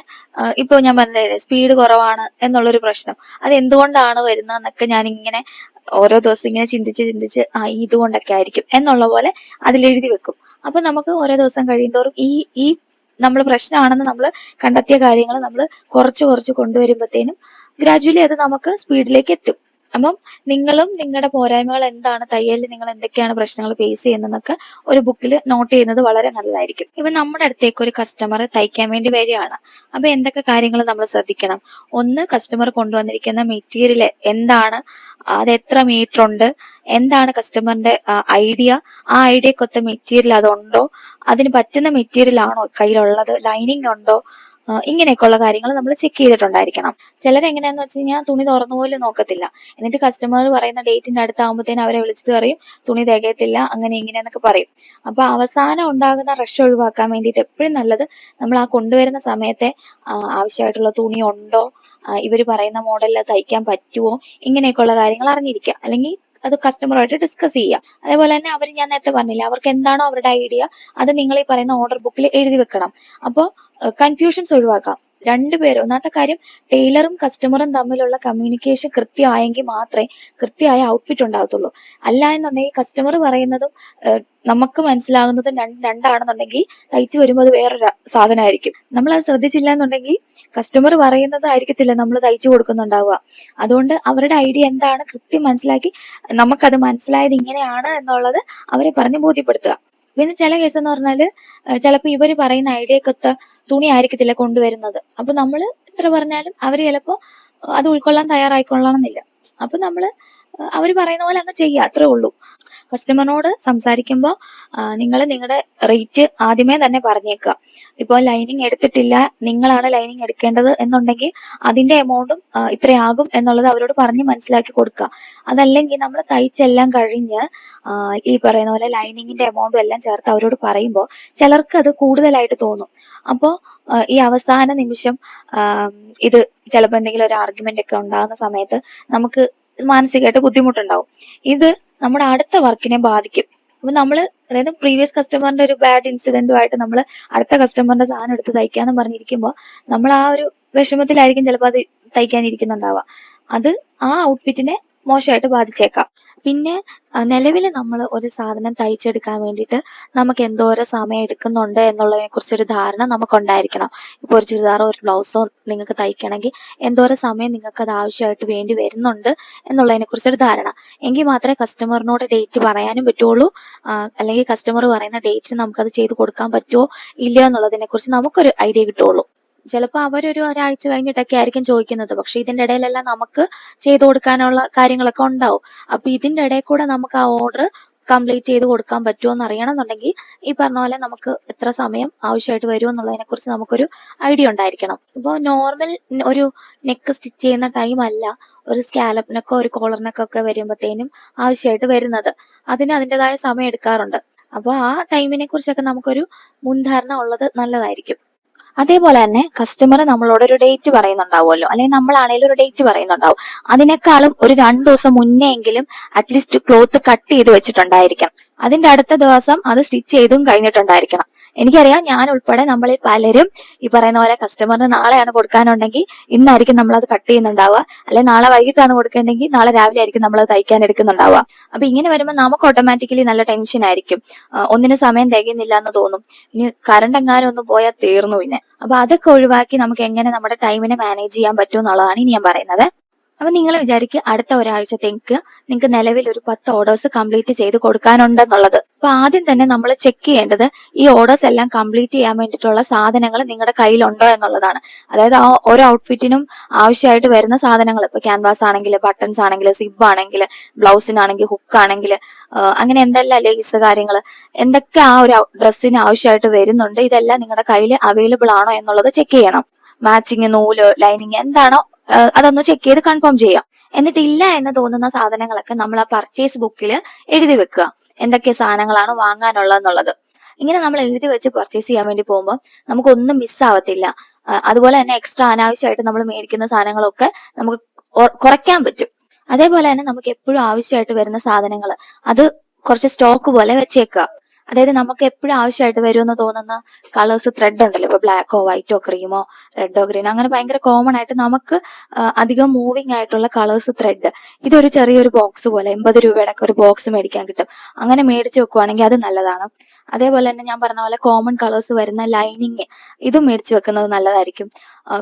ഇപ്പൊ ഞാൻ പറഞ്ഞില്ലേ സ്പീഡ് കുറവാണ് എന്നുള്ളൊരു പ്രശ്നം, അത് എന്തുകൊണ്ടാണ് വരുന്നതെന്നൊക്കെ ഞാൻ ഇങ്ങനെ ഓരോ ദിവസം ഇങ്ങനെ ചിന്തിച്ച് ഇതുകൊണ്ടൊക്കെ ആയിരിക്കും എന്നുള്ള പോലെ അതിൽ എഴുതി വെക്കും. അപ്പൊ നമുക്ക് ഓരോ ദിവസം കഴിയുന്തോറും ഈ നമ്മൾ പ്രശ്നമാണെന്ന് നമ്മൾ കണ്ടെത്തിയ കാര്യങ്ങൾ നമ്മൾ കുറച്ച് കൊണ്ടുവരുമ്പോഴത്തേനും ഗ്രാജുവലി അത് നമുക്ക് സ്പീഡിലേക്ക് എത്തും. അപ്പം നിങ്ങളും നിങ്ങളുടെ പോരായ്മകൾ എന്താണ്, തയ്യലിൽ നിങ്ങൾ എന്തൊക്കെയാണ് പ്രശ്നങ്ങൾ ഫേസ് ചെയ്യുന്നതെന്നൊക്കെ ഒരു ബുക്കിൽ നോട്ട് ചെയ്യുന്നത് വളരെ നല്ലതായിരിക്കും. ഇപ്പൊ നമ്മുടെ അടുത്തേക്ക് ഒരു കസ്റ്റമർ തയ്ക്കാൻ വേണ്ടി വരികയാണ്. അപ്പൊ എന്തൊക്കെ കാര്യങ്ങൾ നമ്മൾ ശ്രദ്ധിക്കണം? ഒന്ന്, കസ്റ്റമർ കൊണ്ടുവന്നിരിക്കുന്ന മെറ്റീരിയൽ എന്താണ്, അത് എത്ര മീറ്റർ ഉണ്ട്, എന്താണ് കസ്റ്റമറിന്റെ ഐഡിയ, ആ ഐഡിയക്കൊത്ത മെറ്റീരിയൽ അതുണ്ടോ, അതിന് പറ്റുന്ന മെറ്റീരിയൽ ആണോ കയ്യിലുള്ളത്, ലൈനിങ് ഉണ്ടോ, ഇങ്ങനെയൊക്കെയുള്ള കാര്യങ്ങൾ നമ്മൾ ചെക്ക് ചെയ്തിട്ടുണ്ടായിരിക്കണം. ചിലരെങ്ങനെയാന്ന് വെച്ച് കഴിഞ്ഞാൽ തുണി തുറന്നു പോലും നോക്കത്തില്ല. എന്നിട്ട് കസ്റ്റമർ പറയുന്ന ഡേറ്റിന്റെ അടുത്താകുമ്പോഴത്തേനും അവരെ വിളിച്ചിട്ട് പറയും തുണി തികയത്തില്ല, അങ്ങനെ ഇങ്ങനെയെന്നൊക്കെ പറയും. അപ്പൊ അവസാനം ഉണ്ടാകുന്ന റഷ് ഒഴിവാക്കാൻ വേണ്ടിയിട്ട് എപ്പോഴും നല്ലത് നമ്മൾ ആ കൊണ്ടുവരുന്ന സമയത്തെ ആവശ്യമായിട്ടുള്ള തുണി ഉണ്ടോ, ഇവർ പറയുന്ന മോഡലിൽ തയ്ക്കാൻ പറ്റുമോ, ഇങ്ങനെയൊക്കെയുള്ള കാര്യങ്ങൾ അറിഞ്ഞിരിക്കുക. അല്ലെങ്കിൽ അത് കസ്റ്റമറുമായിട്ട് ഡിസ്കസ് ചെയ്യുക. അതേപോലെ തന്നെ അവർ, ഞാൻ നേരത്തെ പറഞ്ഞില്ല, അവർക്ക് എന്താണോ അവരുടെ ഐഡിയ അത് നിങ്ങൾ ഈ പറയുന്ന ഓർഡർ ബുക്കിൽ എഴുതി വെക്കണം. അപ്പോൾ കൺഫ്യൂഷൻസ് ഒഴിവാക്കാം. രണ്ടുപേരും, ഒന്നാമത്തെ കാര്യം, ടൈലറും കസ്റ്റമറും തമ്മിലുള്ള കമ്മ്യൂണിക്കേഷൻ കൃത്യമായെങ്കിൽ മാത്രമേ കൃത്യമായ ഔട്ട്ഫിറ്റ് ഉണ്ടാകത്തുള്ളൂ. അല്ല എന്നുണ്ടെങ്കിൽ കസ്റ്റമർ പറയുന്നതും നമുക്ക് മനസ്സിലാകുന്നതും രണ്ടാണെന്നുണ്ടെങ്കിൽ തയ്ച്ചു വരുമ്പോൾ അത് വേറൊരു സാധനമായിരിക്കും. നമ്മൾ അത് ശ്രദ്ധിച്ചില്ല എന്നുണ്ടെങ്കിൽ കസ്റ്റമർ പറയുന്നതായിരിക്കത്തില്ല നമ്മൾ തയ്ച്ചു കൊടുക്കുന്നുണ്ടാവുക. അതുകൊണ്ട് അവരുടെ ഐഡിയ എന്താണ് കൃത്യം മനസ്സിലാക്കി നമുക്കത് മനസ്സിലായത് ഇങ്ങനെയാണ് എന്നുള്ളത് അവരെ പറഞ്ഞ് ബോധ്യപ്പെടുത്തുക. പിന്നെ ചില കേസ് എന്ന് പറഞ്ഞാല് ചിലപ്പോൾ ഇവർ പറയുന്ന ഐഡിയക്കൊത്ത തുണി ആയിരിക്കത്തില്ല കൊണ്ടുവരുന്നത്. അപ്പൊ നമ്മൾ എത്ര പറഞ്ഞാലും അവര് ചിലപ്പോ അത് ഉൾക്കൊള്ളാൻ തയ്യാറായിക്കൊള്ളണമെന്നില്ല. അപ്പൊ നമ്മള് അവർ പറയുന്ന പോലെ അങ്ങ് ചെയ്യുക, അത്രേ ഉള്ളൂ. കസ്റ്റമറിനോട് സംസാരിക്കുമ്പോൾ നിങ്ങൾ നിങ്ങളുടെ റേറ്റ് ആദ്യമേ തന്നെ പറഞ്ഞേക്കുക. ഇപ്പോൾ ലൈനിങ് എടുത്തിട്ടില്ല, നിങ്ങളാണ് ലൈനിങ് എടുക്കേണ്ടത് എന്നുണ്ടെങ്കിൽ അതിന്റെ എമൗണ്ടും ഇത്രയാകും എന്നുള്ളത് അവരോട് പറഞ്ഞ് മനസ്സിലാക്കി കൊടുക്കുക. അതല്ലെങ്കിൽ നമ്മൾ തയ്ച്ചെല്ലാം കഴിഞ്ഞ് ഈ പറയുന്ന പോലെ ലൈനിങ്ങിന്റെ എമൗണ്ടും എല്ലാം ചേർത്ത് അവരോട് പറയുമ്പോൾ ചിലർക്ക് അത് കൂടുതലായിട്ട് തോന്നും. അപ്പോൾ ഈ അവസാന നിമിഷം ഇത് ചിലപ്പോൾ എന്തെങ്കിലും ഒരു ആർഗ്യുമെന്റ് ഒക്കെ ഉണ്ടാകുന്ന സമയത്ത് നമുക്ക് മാനസികമായിട്ട് ബുദ്ധിമുട്ടുണ്ടാവും. ഇത് നമ്മുടെ അടുത്ത വർക്കിനെ ബാധിക്കും. അപ്പൊ നമ്മള്, അതായത് പ്രീവിയസ് കസ്റ്റമറിന്റെ ഒരു ബാഡ് ഇൻസിഡന്റുമായിട്ട് നമ്മൾ അടുത്ത കസ്റ്റമറിന്റെ സാധനം എടുത്ത് തയ്ക്കാന്ന് പറഞ്ഞിരിക്കുമ്പോൾ നമ്മൾ ആ ഒരു വിഷമത്തിലായിരിക്കും ചിലപ്പോൾ അത് തയ്ക്കാനിരിക്കുന്നുണ്ടാവുക. അത് ആ ഔട്ട്ഫിറ്റിനെ മോശമായിട്ട് ബാധിച്ചേക്കാം. പിന്നെ നിലവിൽ നമ്മൾ ഒരു സാധനം തയ്ച്ചെടുക്കാൻ വേണ്ടിയിട്ട് നമുക്ക് എന്തോരം സമയം എടുക്കുന്നുണ്ട് എന്നുള്ളതിനെ കുറിച്ചൊരു ധാരണ നമുക്കുണ്ടായിരിക്കണം. ഇപ്പോൾ ഒരു ചുരിദാറോ ഒരു ബ്ലൗസോ നിങ്ങൾക്ക് തയ്ക്കണമെങ്കിൽ എന്തോരം സമയം നിങ്ങൾക്ക് അത് ആവശ്യമായിട്ട് വേണ്ടി വരുന്നുണ്ട് എന്നുള്ളതിനെ കുറിച്ചൊരു ധാരണ. എങ്കിൽ മാത്രമേ കസ്റ്റമറിനോട് ഡേറ്റ് പറയാനും പറ്റുള്ളൂ. അല്ലെങ്കിൽ കസ്റ്റമർ പറയുന്ന ഡേറ്റിന് നമുക്കത് ചെയ്ത് കൊടുക്കാൻ പറ്റുമോ ഇല്ലയോ എന്നുള്ളതിനെ കുറിച്ച് നമുക്കൊരു ഐഡിയ കിട്ടുള്ളൂ. ചിലപ്പോൾ അവരൊരു ഒരാഴ്ച കഴിഞ്ഞിട്ടൊക്കെ ആയിരിക്കും ചോദിക്കുന്നത്. പക്ഷെ ഇതിന്റെ ഇടയിലെല്ലാം നമുക്ക് ചെയ്തു കൊടുക്കാനുള്ള കാര്യങ്ങളൊക്കെ ഉണ്ടാവും. അപ്പൊ ഇതിന്റെ ഇടയിൽ കൂടെ നമുക്ക് ആ ഓർഡർ കംപ്ലീറ്റ് ചെയ്ത് കൊടുക്കാൻ പറ്റുമോ എന്ന് അറിയണമെന്നുണ്ടെങ്കിൽ ഈ പറഞ്ഞ പോലെ നമുക്ക് എത്ര സമയം ആവശ്യമായിട്ട് വരുമോ എന്നുള്ളതിനെ കുറിച്ച് നമുക്കൊരു ഐഡിയ ഉണ്ടായിരിക്കണം. ഇപ്പോൾ നോർമൽ ഒരു നെക്ക് സ്റ്റിച്ച് ചെയ്യുന്ന ടൈം അല്ല ഒരു സ്കാലപ്പിനൊക്കെ ഒരു കോളറിനൊക്കെ ഒക്കെ വരുമ്പോഴത്തേനും ആവശ്യമായിട്ട് വരുന്നത്. അതിന് അതിൻ്റെതായ സമയം എടുക്കാറുണ്ട്. അപ്പോൾ ആ ടൈമിനെ കുറിച്ചൊക്കെ നമുക്കൊരു മുൻധാരണ ഉള്ളത് നല്ലതായിരിക്കും. അതേപോലെ തന്നെ കസ്റ്റമർ നമ്മളോട് ഒരു ഡേറ്റ് പറയുന്നുണ്ടാവുമല്ലോ, അല്ലെങ്കിൽ നമ്മളാണെങ്കിലും ഒരു ഡേറ്റ് പറയുന്നുണ്ടാവും. അതിനേക്കാളും ഒരു 2 ദിവസം മുന്നേ എങ്കിലും അറ്റ്ലീസ്റ്റ് ക്ലോത്ത് കട്ട് ചെയ്ത് വെച്ചിട്ടുണ്ടായിരിക്കണം. അതിന്റെ അടുത്ത ദിവസം അത് സ്റ്റിച്ച് ചെയ്തും കഴിഞ്ഞിട്ടുണ്ടായിരിക്കണം. എനിക്കറിയാം, ഞാൻ ഉൾപ്പെടെ നമ്മളിൽ പലരും ഈ പറയുന്ന പോലെ കസ്റ്റമറിന് നാളെയാണ് കൊടുക്കാനുണ്ടെങ്കിൽ ഇന്നായിരിക്കും നമ്മൾ അത് കട്ട് ചെയ്യുന്നുണ്ടാവുക, അല്ലെങ്കിൽ നാളെ വൈകിട്ടാണ് കൊടുക്കേണ്ടെങ്കിൽ നാളെ രാവിലെ ആയിരിക്കും നമ്മൾ അത് തയ്ക്കാൻ എടുക്കുന്നുണ്ടാവുക. അപ്പൊ ഇങ്ങനെ വരുമ്പോൾ നമുക്ക് ഓട്ടോമാറ്റിക്കലി നല്ല ടെൻഷൻ ആയിരിക്കും. ഒന്നിനും സമയം തികയുന്നില്ല എന്ന് തോന്നും. ഇനി കറണ്ട് എങ്ങാനും ഒന്ന് പോയാൽ തീർന്നു പിന്നെ. അപ്പൊ അതൊക്കെ ഒഴിവാക്കി നമുക്ക് എങ്ങനെ നമ്മുടെ ടൈമിനെ മാനേജ് ചെയ്യാൻ പറ്റും എന്നുള്ളതാണ് ഇനി ഞാൻ പറയുന്നത്. അപ്പൊ നിങ്ങൾ വിചാരിക്കുക അടുത്ത ഒരാഴ്ചത്തേക്ക് നിങ്ങൾക്ക് നിലവിൽ ഒരു 10 ഓർഡേഴ്സ് കംപ്ലീറ്റ് ചെയ്ത് കൊടുക്കാനുണ്ടെന്നുള്ളത്. അപ്പൊ ആദ്യം തന്നെ നമ്മൾ ചെക്ക് ചെയ്യേണ്ടത് ഈ ഓർഡേഴ്സ് എല്ലാം കംപ്ലീറ്റ് ചെയ്യാൻ വേണ്ടിയിട്ടുള്ള സാധനങ്ങൾ നിങ്ങളുടെ കയ്യിലുണ്ടോ എന്നുള്ളതാണ്. അതായത് ആ ഓരോ ഔട്ട്ഫിറ്റിനും ആവശ്യമായിട്ട് വരുന്ന സാധനങ്ങൾ, ഇപ്പൊ ക്യാൻവാസ് ആണെങ്കിൽ, ബട്ടൺസ് ആണെങ്കിൽ, സിബ് ആണെങ്കിൽ, ബ്ലൗസിനാണെങ്കിൽ, ഹുക്ക് ആണെങ്കിൽ, അങ്ങനെ എന്തെല്ലാം ലേസ് കാര്യങ്ങൾ, എന്തൊക്കെ ആ ഒരു ഡ്രസ്സിന് ആവശ്യമായിട്ട് വരുന്നുണ്ട്, ഇതെല്ലാം നിങ്ങളുടെ കയ്യിൽ അവൈലബിൾ ആണോ എന്നുള്ളത് ചെക്ക് ചെയ്യണം. മാച്ചിങ് നൂല്, ലൈനിങ് എന്താണോ അതൊന്ന് ചെക്ക് ചെയ്ത് കൺഫേം ചെയ്യാം. എന്നിട്ട് ഇല്ല എന്ന് തോന്നുന്ന സാധനങ്ങളൊക്കെ നമ്മൾ ആ പർച്ചേസ് ബുക്കിൽ എഴുതി വെക്കുക, എന്തൊക്കെ സാധനങ്ങളാണ് വാങ്ങാനുള്ളതെന്നുള്ളത്. ഇങ്ങനെ നമ്മൾ എഴുതി വെച്ച് പർച്ചേസ് ചെയ്യാൻ വേണ്ടി പോകുമ്പോൾ നമുക്കൊന്നും മിസ്സാവത്തില്ല. അതുപോലെ തന്നെ എക്സ്ട്രാ അനാവശ്യമായിട്ട് നമ്മൾ മേടിക്കുന്ന സാധനങ്ങളൊക്കെ നമുക്ക് കുറയ്ക്കാൻ പറ്റും. അതേപോലെ തന്നെ നമുക്ക് എപ്പോഴും ആവശ്യമായിട്ട് വരുന്ന സാധനങ്ങൾ അത് കുറച്ച് സ്റ്റോക്ക് പോലെ വെച്ചേക്കുക. അതായത് നമുക്ക് എപ്പോഴും ആവശ്യമായിട്ട് വരുമെന്ന് തോന്നുന്ന കളേഴ്സ്, ത്രെഡ് ഉണ്ടല്ലോ, ഇപ്പൊ ബ്ലാക്കോ വൈറ്റോ ക്രീമോ റെഡോ ഗ്രീനോ, അങ്ങനെ ഭയങ്കര കോമൺ ആയിട്ട് നമുക്ക് അധികം മൂവിങ് ആയിട്ടുള്ള കളേഴ്സ്, ത്രെഡ്, ഇതൊരു ചെറിയൊരു ബോക്സ് പോലെ 80 രൂപയുടെ ഒക്കെ ഒരു ബോക്സ് മേടിക്കാൻ കിട്ടും. അങ്ങനെ മേടിച്ച് വെക്കുവാണെങ്കിൽ അത് നല്ലതാണ്. അതേപോലെ തന്നെ ഞാൻ പറഞ്ഞ പോലെ കോമൺ കളേഴ്സ് വരുന്ന ലൈനിങ് ഇതും മേടിച്ച് വെക്കുന്നത് നല്ലതായിരിക്കും.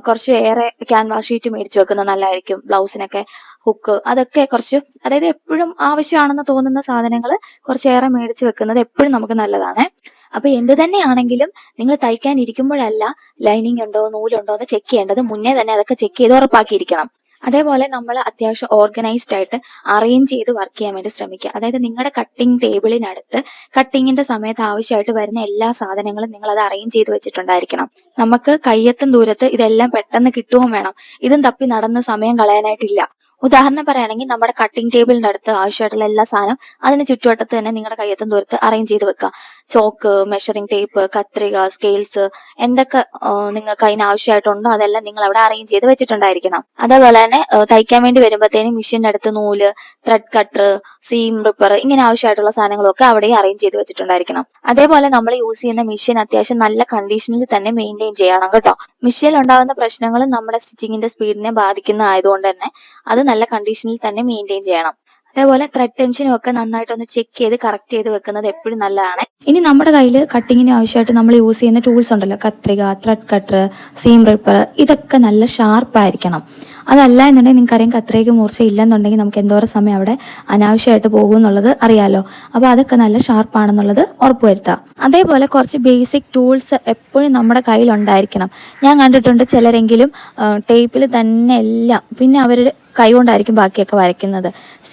കുറച്ച് ഏറെ ക്യാൻവാസ് ഷീറ്റ് മേടിച്ച് വെക്കുന്നത് നല്ലതായിരിക്കും. ബ്ലൗസിനൊക്കെ ഹുക്ക് അതൊക്കെ കുറച്ച്, അതായത് എപ്പോഴും ആവശ്യമാണെന്ന് തോന്നുന്ന സാധനങ്ങൾ കുറച്ചേറെ മേടിച്ച് വെക്കുന്നത് എപ്പോഴും നമുക്ക് നല്ലതാണ്. അപ്പൊ എന്ത് തന്നെയാണെങ്കിലും നിങ്ങൾ തയ്ക്കാൻ ഇരിക്കുമ്പോഴല്ല ലൈനിങ് ഉണ്ടോ നൂലുണ്ടോ എന്ന് ചെക്ക് ചെയ്യേണ്ടത്, മുന്നേ തന്നെ അതൊക്കെ ചെക്ക് ചെയ്ത് ഉറപ്പാക്കിയിരിക്കണം. അതേപോലെ നമ്മൾ അത്യാവശ്യം ഓർഗനൈസ്ഡ് ആയിട്ട് അറേഞ്ച് ചെയ്ത് വർക്ക് ചെയ്യാൻ വേണ്ടി ശ്രമിക്കുക. അതായത് നിങ്ങളുടെ കട്ടിംഗ് ടേബിളിനടുത്ത് കട്ടിങ്ങിന്റെ സമയത്ത് ആവശ്യമായിട്ട് വരുന്ന എല്ലാ സാധനങ്ങളും നിങ്ങൾ അത് അറേഞ്ച് ചെയ്ത് വെച്ചിട്ടുണ്ടായിരിക്കണം. നമുക്ക് കയ്യെത്തും ദൂരത്ത് ഇതെല്ലാം പെട്ടെന്ന് കിട്ടുകയും വേണം. ഇതും തപ്പി നടന്ന് സമയം കളയാനായിട്ടില്ല. ഉദാഹരണം പറയുകയാണെങ്കിൽ നമ്മുടെ കട്ടിംഗ് ടേബിളിന്റെ അടുത്ത് ആവശ്യമായിട്ടുള്ള എല്ലാ സാധനം അതിന് ചുറ്റുവട്ടത്ത് തന്നെ നിങ്ങളുടെ കയ്യെത്തും ദൂരത്ത് അറേഞ്ച് ചെയ്ത് വെക്കുക. ചോക്ക്, മെഷറിംഗ് ടേപ്പ്, കത്രിക, സ്കെയിൽസ്, എന്തൊക്കെ നിങ്ങൾക്ക് അതിന് ആവശ്യമായിട്ടുണ്ടോ അതെല്ലാം നിങ്ങൾ അവിടെ അറേഞ്ച് ചെയ്ത് വെച്ചിട്ടുണ്ടായിരിക്കണം. അതേപോലെ തന്നെ തയ്ക്കാൻ വേണ്ടി വരുമ്പോഴത്തേനും മെഷീൻ്റെ അടുത്ത് നൂല്, ത്രെഡ് കട്ടർ, സീം റിപ്പർ, ഇങ്ങനെ ആവശ്യമായിട്ടുള്ള സാധനങ്ങളൊക്കെ അവിടെയും അറേഞ്ച് ചെയ്ത് വെച്ചിട്ടുണ്ടായിരിക്കണം. അതേപോലെ നമ്മൾ യൂസ് ചെയ്യുന്ന മെഷീൻ അത്യാവശ്യം നല്ല കണ്ടീഷനിൽ തന്നെ മെയിൻറ്റെയിൻ ചെയ്യണം കേട്ടോ. മെഷീനിൽ ഉണ്ടാകുന്ന പ്രശ്നങ്ങൾ നമ്മുടെ സ്റ്റിച്ചിങ്ങിന്റെ സ്പീഡിനെ ബാധിക്കുന്ന ആയതുകൊണ്ട് തന്നെ അത് നല്ല കണ്ടീഷനിൽ തന്നെ മെയിൻറ്റെയിൻ ചെയ്യണം. അതേപോലെ ത്രെഡ് ടെൻഷനും ഒക്കെ നന്നായിട്ടൊന്ന് ചെക്ക് ചെയ്ത് കറക്റ്റ് ചെയ്ത് വെക്കുന്നത് എപ്പോഴും നല്ലതാണ്. ഇനി നമ്മുടെ കയ്യിൽ കട്ടിങ്ങിന് ആവശ്യമായിട്ട് നമ്മൾ യൂസ് ചെയ്യുന്ന ടൂൾസ് ഉണ്ടല്ലോ, കത്രിക, ത്രെഡ് കട്ടർ, സീം റിപ്പർ, ഇതൊക്കെ നല്ല ഷാർപ്പായിരിക്കണം. അതല്ല എന്നുണ്ടെങ്കിൽ നിങ്ങൾക്കറിയാം കത്രികയ്ക്ക് മൂർച്ച ഇല്ലെന്നുണ്ടെങ്കിൽ നമുക്ക് എന്തോരം സമയം അവിടെ അനാവശ്യമായിട്ട് പോകും എന്നുള്ളത് അറിയാലോ. അപ്പോൾ അതൊക്കെ നല്ല ഷാർപ്പാണെന്നുള്ളത് ഉറപ്പുവരുത്താം. അതേപോലെ കുറച്ച് ബേസിക് ടൂൾസ് എപ്പോഴും നമ്മുടെ കയ്യിൽ ഉണ്ടായിരിക്കണം. ഞാൻ കണ്ടിട്ടുണ്ട് ചിലരെങ്കിലും ടേപ്പിൽ തന്നെ എല്ലാം, പിന്നെ അവരുടെ കൈ കൊണ്ടായിരിക്കും ബാക്കിയൊക്കെ വരയ്ക്കുന്നത്.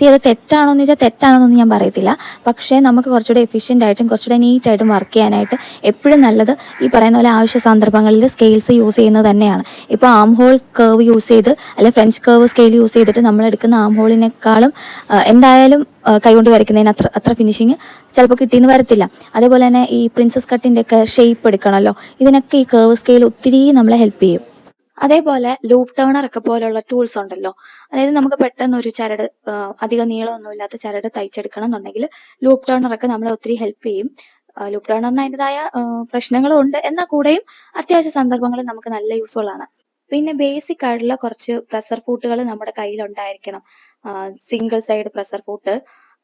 അത് തെറ്റാണോ എന്ന് ചോദിച്ചാൽ തെറ്റാണെന്നൊന്നും ഞാൻ പറയത്തില്ല. പക്ഷേ നമുക്ക് കുറച്ചുകൂടെ എഫിഷ്യൻ്റ് ആയിട്ടും കുറച്ചുകൂടെ നീറ്റായിട്ടും വർക്ക് ചെയ്യാനായിട്ട് എപ്പോഴും നല്ലത് ഈ പറയുന്ന പോലെ ആവശ്യ സന്ദർഭങ്ങളിൽ സ്കെയിൽസ് യൂസ് ചെയ്യുന്നത് തന്നെയാണ്. ഇപ്പോൾ ആം ഹോൾ കർവ് യൂസ് ചെയ്ത് അല്ലെങ്കിൽ ഫ്രഞ്ച് കർവ് സ്കെയിൽ യൂസ് ചെയ്തിട്ട് നമ്മൾ എടുക്കുന്ന ആം ഹോളിനേക്കാളും എന്തായാലും കൈകൊണ്ട് വരയ്ക്കുന്നതിന് അത്ര ഫിനിഷിങ് ചിലപ്പോൾ കിട്ടിയെന്ന് വരത്തില്ല. അതേപോലെ തന്നെ ഈ പ്രിൻസസ് കട്ടിൻ്റെ ഒക്കെ ഷേപ്പ് എടുക്കണമല്ലോ, ഇതിനൊക്കെ ഈ കർവ് സ്കെയിൽ ഒത്തിരി നമ്മളെ ഹെൽപ്പ് ചെയ്യും. അതേപോലെ ലൂപ്പ് ടേണർ ഒക്കെ പോലുള്ള ടൂൾസ് ഉണ്ടല്ലോ, അതായത് നമുക്ക് പെട്ടെന്ന് ഒരു ചരട്, അധികം നീളമൊന്നും ഇല്ലാത്ത ചരട് തയ്ച്ചെടുക്കണം എന്നുണ്ടെങ്കിൽ ലൂപ്പ് ടേണർ ഒക്കെ നമ്മളെ ഒത്തിരി ഹെൽപ്പ് ചെയ്യും. ലൂപ്പ് ടേണറിന് അതിൻ്റെതായ പ്രശ്നങ്ങളും ഉണ്ട്, എന്നാൽ കൂടെയും അത്യാവശ്യ സന്ദർഭങ്ങളിൽ നമുക്ക് നല്ല യൂസ്ഫുൾ ആണ്. പിന്നെ ബേസിക് ആയിട്ടുള്ള കുറച്ച് പ്രഷർ ഫൂട്ടുകൾ നമ്മുടെ കയ്യിൽ ഉണ്ടായിരിക്കണം. സിംഗിൾ സൈഡ് പ്രഷർ ഫൂട്ട്,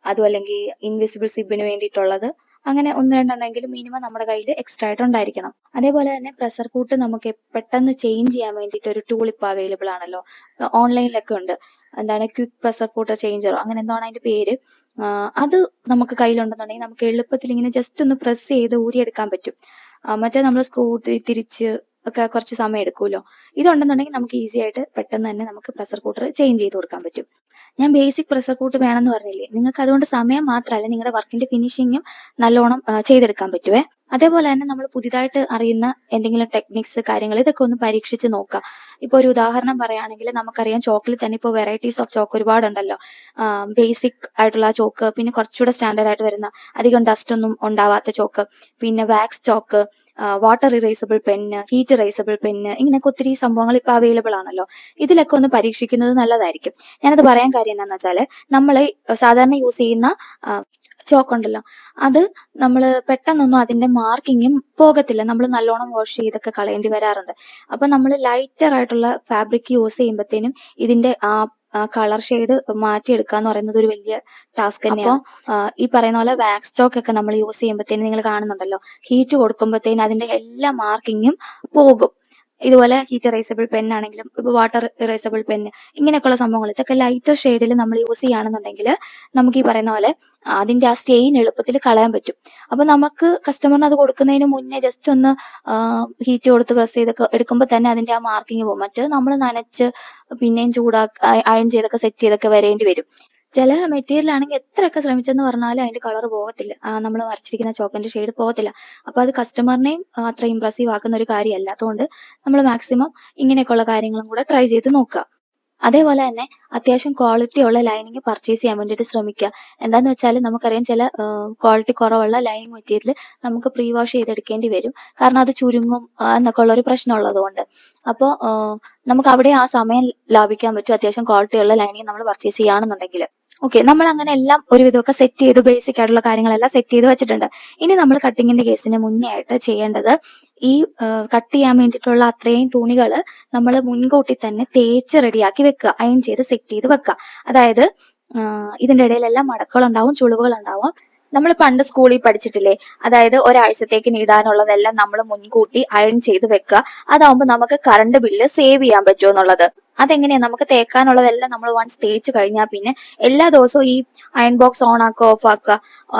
അതും അല്ലെങ്കിൽ ഇൻവിസിബിൾ സിബിന് വേണ്ടിയിട്ടുള്ളത്, അങ്ങനെ ഒന്ന് രണ്ടെണ്ണമെങ്കിലും മിനിമം നമ്മുടെ കയ്യിൽ എക്സ്ട്രാ ആയിട്ട് ഉണ്ടായിരിക്കണം. അതേപോലെ തന്നെ പ്രഷർ ഫൂട്ട് നമുക്ക് പെട്ടെന്ന് ചേഞ്ച് ചെയ്യാൻ വേണ്ടിയിട്ട് ഒരു ടൂൾ ഇപ്പോൾ അവൈലബിൾ ആണല്ലോ, ഓൺലൈനിലൊക്കെ ഉണ്ട്. എന്താണ് ക്വിക്ക് പ്രഷർ ഫൂട്ട് ചേഞ്ചറോ അങ്ങനെ എന്താണ് അതിന്റെ പേര്. അത് നമുക്ക് കയ്യിലുണ്ടെന്നുണ്ടെങ്കിൽ നമുക്ക് എളുപ്പത്തിൽ ഇങ്ങനെ ജസ്റ്റ് ഒന്ന് പ്രസ് ചെയ്ത് ഊരിയെടുക്കാൻ പറ്റും. മറ്റേ നമ്മൾ സ്ക്രൂ തിരിച്ച് ഒക്കെ കുറച്ച് സമയം എടുക്കുമല്ലോ. ഇതുണ്ടെന്നുണ്ടെങ്കിൽ നമുക്ക് ഈസി ആയിട്ട് പെട്ടെന്ന് തന്നെ നമുക്ക് പ്രഷർ കുക്കർ ചേഞ്ച് ചെയ്ത് കൊടുക്കാൻ പറ്റും. ഞാൻ ബേസിക് പ്രഷർ കുക്കർ വേണമെന്ന് പറഞ്ഞില്ലേ, നിങ്ങൾക്ക് അതുകൊണ്ട് സമയം മാത്രമല്ല നിങ്ങളുടെ വർക്കിന്റെ ഫിനിഷിങ്ങും നല്ലോണം ചെയ്തെടുക്കാൻ പറ്റുവേ. അതേപോലെ തന്നെ നമ്മൾ പുതിയതായിട്ട് അറിയുന്ന എന്തെങ്കിലും ടെക്നിക്സ് കാര്യങ്ങൾ ഇതൊക്കെ ഒന്ന് പരീക്ഷിച്ച് നോക്കുക. ഇപ്പോൾ ഒരു ഉദാഹരണം പറയുകയാണെങ്കിൽ നമുക്കറിയാം ചോക്കിൽ തന്നെ ഇപ്പോൾ വെറൈറ്റീസ് ഓഫ് ചോക്ക് ഒരുപാടുണ്ടല്ലോ. ബേസിക് ആയിട്ടുള്ള ചോക്ക്, പിന്നെ കുറച്ചുകൂടെ സ്റ്റാൻഡേർഡ് ആയിട്ട് വരുന്ന അധികം ഡസ്റ്റ് ഒന്നും ഉണ്ടാവാത്ത ചോക്ക്, പിന്നെ wax chalk, water erasable pen, heat erasable pen, ഇങ്ങനെയൊക്കെ ഒത്തിരി സംഭവങ്ങൾ ഇപ്പോൾ അവൈലബിൾ ആണല്ലോ. ഇതിലൊക്കെ ഒന്ന് പരീക്ഷിക്കുന്നത് നല്ലതായിരിക്കും. ഞാനത് പറയാൻ കാര്യം എന്താണെന്ന് വെച്ചാൽ, നമ്മൾ സാധാരണ യൂസ് ചെയ്യുന്ന ചോക്കുണ്ടല്ലോ, അത് നമ്മൾ പെട്ടെന്നൊന്നും അതിന്റെ മാർക്കിങ്ങും പോകത്തില്ല. നമ്മൾ നല്ലോണം വാഷ് ചെയ്തൊക്കെ കളയേണ്ടി വരാറുണ്ട്. അപ്പൊ നമ്മൾ ലൈറ്റർ ആയിട്ടുള്ള ഫാബ്രിക് യൂസ് ചെയ്യുമ്പോഴത്തേനും ഇതിന്റെ ആ കളർ ഷെയ്ഡ് മാറ്റിയെടുക്കുക എന്ന് പറയുന്നത് ഒരു വലിയ ടാസ്ക് തന്നെയാണ്. ഈ പറയുന്ന പോലെ വാക്സ് ചോക്ക് ഒക്കെ നമ്മൾ യൂസ് ചെയ്യുമ്പോഴത്തേനും നിങ്ങൾ കാണുന്നുണ്ടല്ലോ, ഹീറ്റ് കൊടുക്കുമ്പോഴത്തേനും അതിന്റെ എല്ലാ മാർക്കിങ്ങും പോകും. ഇതുപോലെ ഹീറ്റ് ഇറേസബിൾ പെന്നാണെങ്കിലും ഇപ്പോൾ വാട്ടർ ഇറേസബിൾ പെന്ന്, ഇങ്ങനെയൊക്കെയുള്ള സംഭവങ്ങൾ ഇതൊക്കെ ലൈറ്റർ ഷെയ്ഡിൽ നമ്മൾ യൂസ് ചെയ്യുകയാണെന്നുണ്ടെങ്കിൽ നമുക്ക് ഈ പറയുന്ന പോലെ അതിന്റെ ആ സ്റ്റെയിൻ എളുപ്പത്തിൽ കളയാൻ പറ്റും. അപ്പൊ നമുക്ക് കസ്റ്റമറിന് അത് കൊടുക്കുന്നതിന് മുന്നേ ജസ്റ്റ് ഒന്ന് ഹീറ്റ് കൊടുത്ത് പ്രസ് ചെയ്തൊക്കെ എടുക്കുമ്പോൾ തന്നെ അതിന്റെ ആ മാർക്കിങ് പോകും. മറ്റേത് നമ്മൾ നനച്ച് പിന്നെയും അയൺ ചെയ്തൊക്കെ സെറ്റ് ചെയ്തൊക്കെ വരേണ്ടി വരും. ചില മെറ്റീരിയൽ ആണെങ്കിൽ എത്രയൊക്കെ ശ്രമിച്ചെന്ന് പറഞ്ഞാലും അതിന്റെ കളർ പോകത്തില്ല, നമ്മൾ വരച്ചിരിക്കുന്ന ചോക്കിന്റെ ഷെയ്ഡ് പോകത്തില്ല. അപ്പൊ അത് കസ്റ്റമറിനെയും അത്ര ഇംപ്രസീവ് ആക്കുന്ന ഒരു കാര്യമല്ല. അതുകൊണ്ട് നമ്മൾ മാക്സിമം ഇങ്ങനെയൊക്കെയുള്ള കാര്യങ്ങളും കൂടെ ട്രൈ ചെയ്ത് നോക്കുക. അതേപോലെ തന്നെ അത്യാവശ്യം ക്വാളിറ്റി ഉള്ള ലൈനിങ് പർച്ചേസ് ചെയ്യാൻ വേണ്ടിയിട്ട് ശ്രമിക്കുക. എന്താന്ന് വെച്ചാൽ നമുക്കറിയാം ചില ക്വാളിറ്റി കുറവുള്ള ലൈനിങ് മെറ്റീരിയൽ നമുക്ക് പ്രീ വാഷ് ചെയ്തെടുക്കേണ്ടി വരും. കാരണം അത് ചുരുങ്ങും എന്നൊക്കെ ഉള്ള ഒരു പ്രശ്നം ഉള്ളതുകൊണ്ട്. അപ്പോൾ നമുക്ക് അവിടെ ആ സമയം ലാഭിക്കാൻ പറ്റും അത്യാവശ്യം ക്വാളിറ്റി ഉള്ള ലൈനിങ് നമ്മൾ പർച്ചേസ് ചെയ്യുകയാണെന്നുണ്ടെങ്കിൽ. ഓക്കെ, നമ്മൾ അങ്ങനെ എല്ലാം ഒരുവിധമൊക്കെ സെറ്റ് ചെയ്ത് ബേസിക് ആയിട്ടുള്ള കാര്യങ്ങളെല്ലാം സെറ്റ് ചെയ്ത് വെച്ചിട്ടുണ്ട്. ഇനി നമ്മൾ കട്ടിങ്ങിന്റെ കേസിന് മുന്നേ ആയിട്ട് ചെയ്യേണ്ടത് ഈ കട്ട് ചെയ്യാൻ വേണ്ടിയിട്ടുള്ള അത്രയും തുണികൾ നമ്മൾ മുൻകൂട്ടി തന്നെ തേച്ച് റെഡിയാക്കി വെക്കുക, അയൺ ചെയ്ത് സെറ്റ് ചെയ്ത് വെക്കുക. അതായത് ഇതിന്റെ ഇടയിലെല്ലാം മടക്കുകൾ ഉണ്ടാവും, ചുളിവുകൾ ഉണ്ടാവും. നമ്മൾ പണ്ട് സ്കൂളിൽ പഠിച്ചിട്ടില്ലേ, അതായത് ഒരാഴ്ചത്തേക്ക് ഇടാനുള്ളതെല്ലാം നമ്മൾ മുൻകൂട്ടി അയൺ ചെയ്ത് വെക്കുക. അതാവുമ്പോൾ നമുക്ക് കറണ്ട് ബില്ല് സേവ് ചെയ്യാൻ പറ്റുമെന്നുള്ളത്. അതെങ്ങനെയാ, നമുക്ക് തേക്കാനുള്ളതെല്ലാം നമ്മൾ വൺസ് തേച്ച് കഴിഞ്ഞാൽ പിന്നെ എല്ലാ ദിവസവും ഈ അയൺ ബോക്സ് ഓൺ ആക്കുക ഓഫ് ആക്കുക.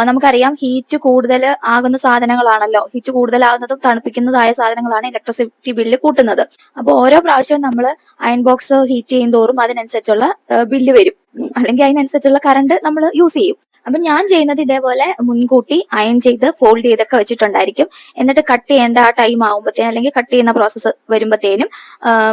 നമുക്കറിയാം ഹീറ്റ് കൂടുതൽ ആകുന്ന സാധനങ്ങളാണല്ലോ, ഹീറ്റ് കൂടുതലാകുന്നതും തണുപ്പിക്കുന്നതായ സാധനങ്ങളാണ് ഇലക്ട്രിസിറ്റി ബില്ല് കൂട്ടുന്നത്. അപ്പോൾ ഓരോ പ്രാവശ്യവും നമ്മൾ അയൺ ബോക്സ് ഹീറ്റ് ചെയ്യും തോറും അതിനനുസരിച്ചുള്ള ബില്ല് വരും, അല്ലെങ്കിൽ അതിനനുസരിച്ചുള്ള കറണ്ട് നമ്മൾ യൂസ് ചെയ്യും. അപ്പൊ ഞാൻ ചെയ്യുന്നത് ഇതേപോലെ മുൻകൂട്ടി അയൺ ചെയ്ത് ഫോൾഡ് ചെയ്തൊക്കെ വെച്ചിട്ടുണ്ടായിരിക്കും. എന്നിട്ട് കട്ട് ചെയ്യേണ്ട ആ ടൈം ആകുമ്പോഴത്തേനും, അല്ലെങ്കിൽ കട്ട് ചെയ്യുന്ന പ്രോസസ്സ് വരുമ്പോഴത്തേനും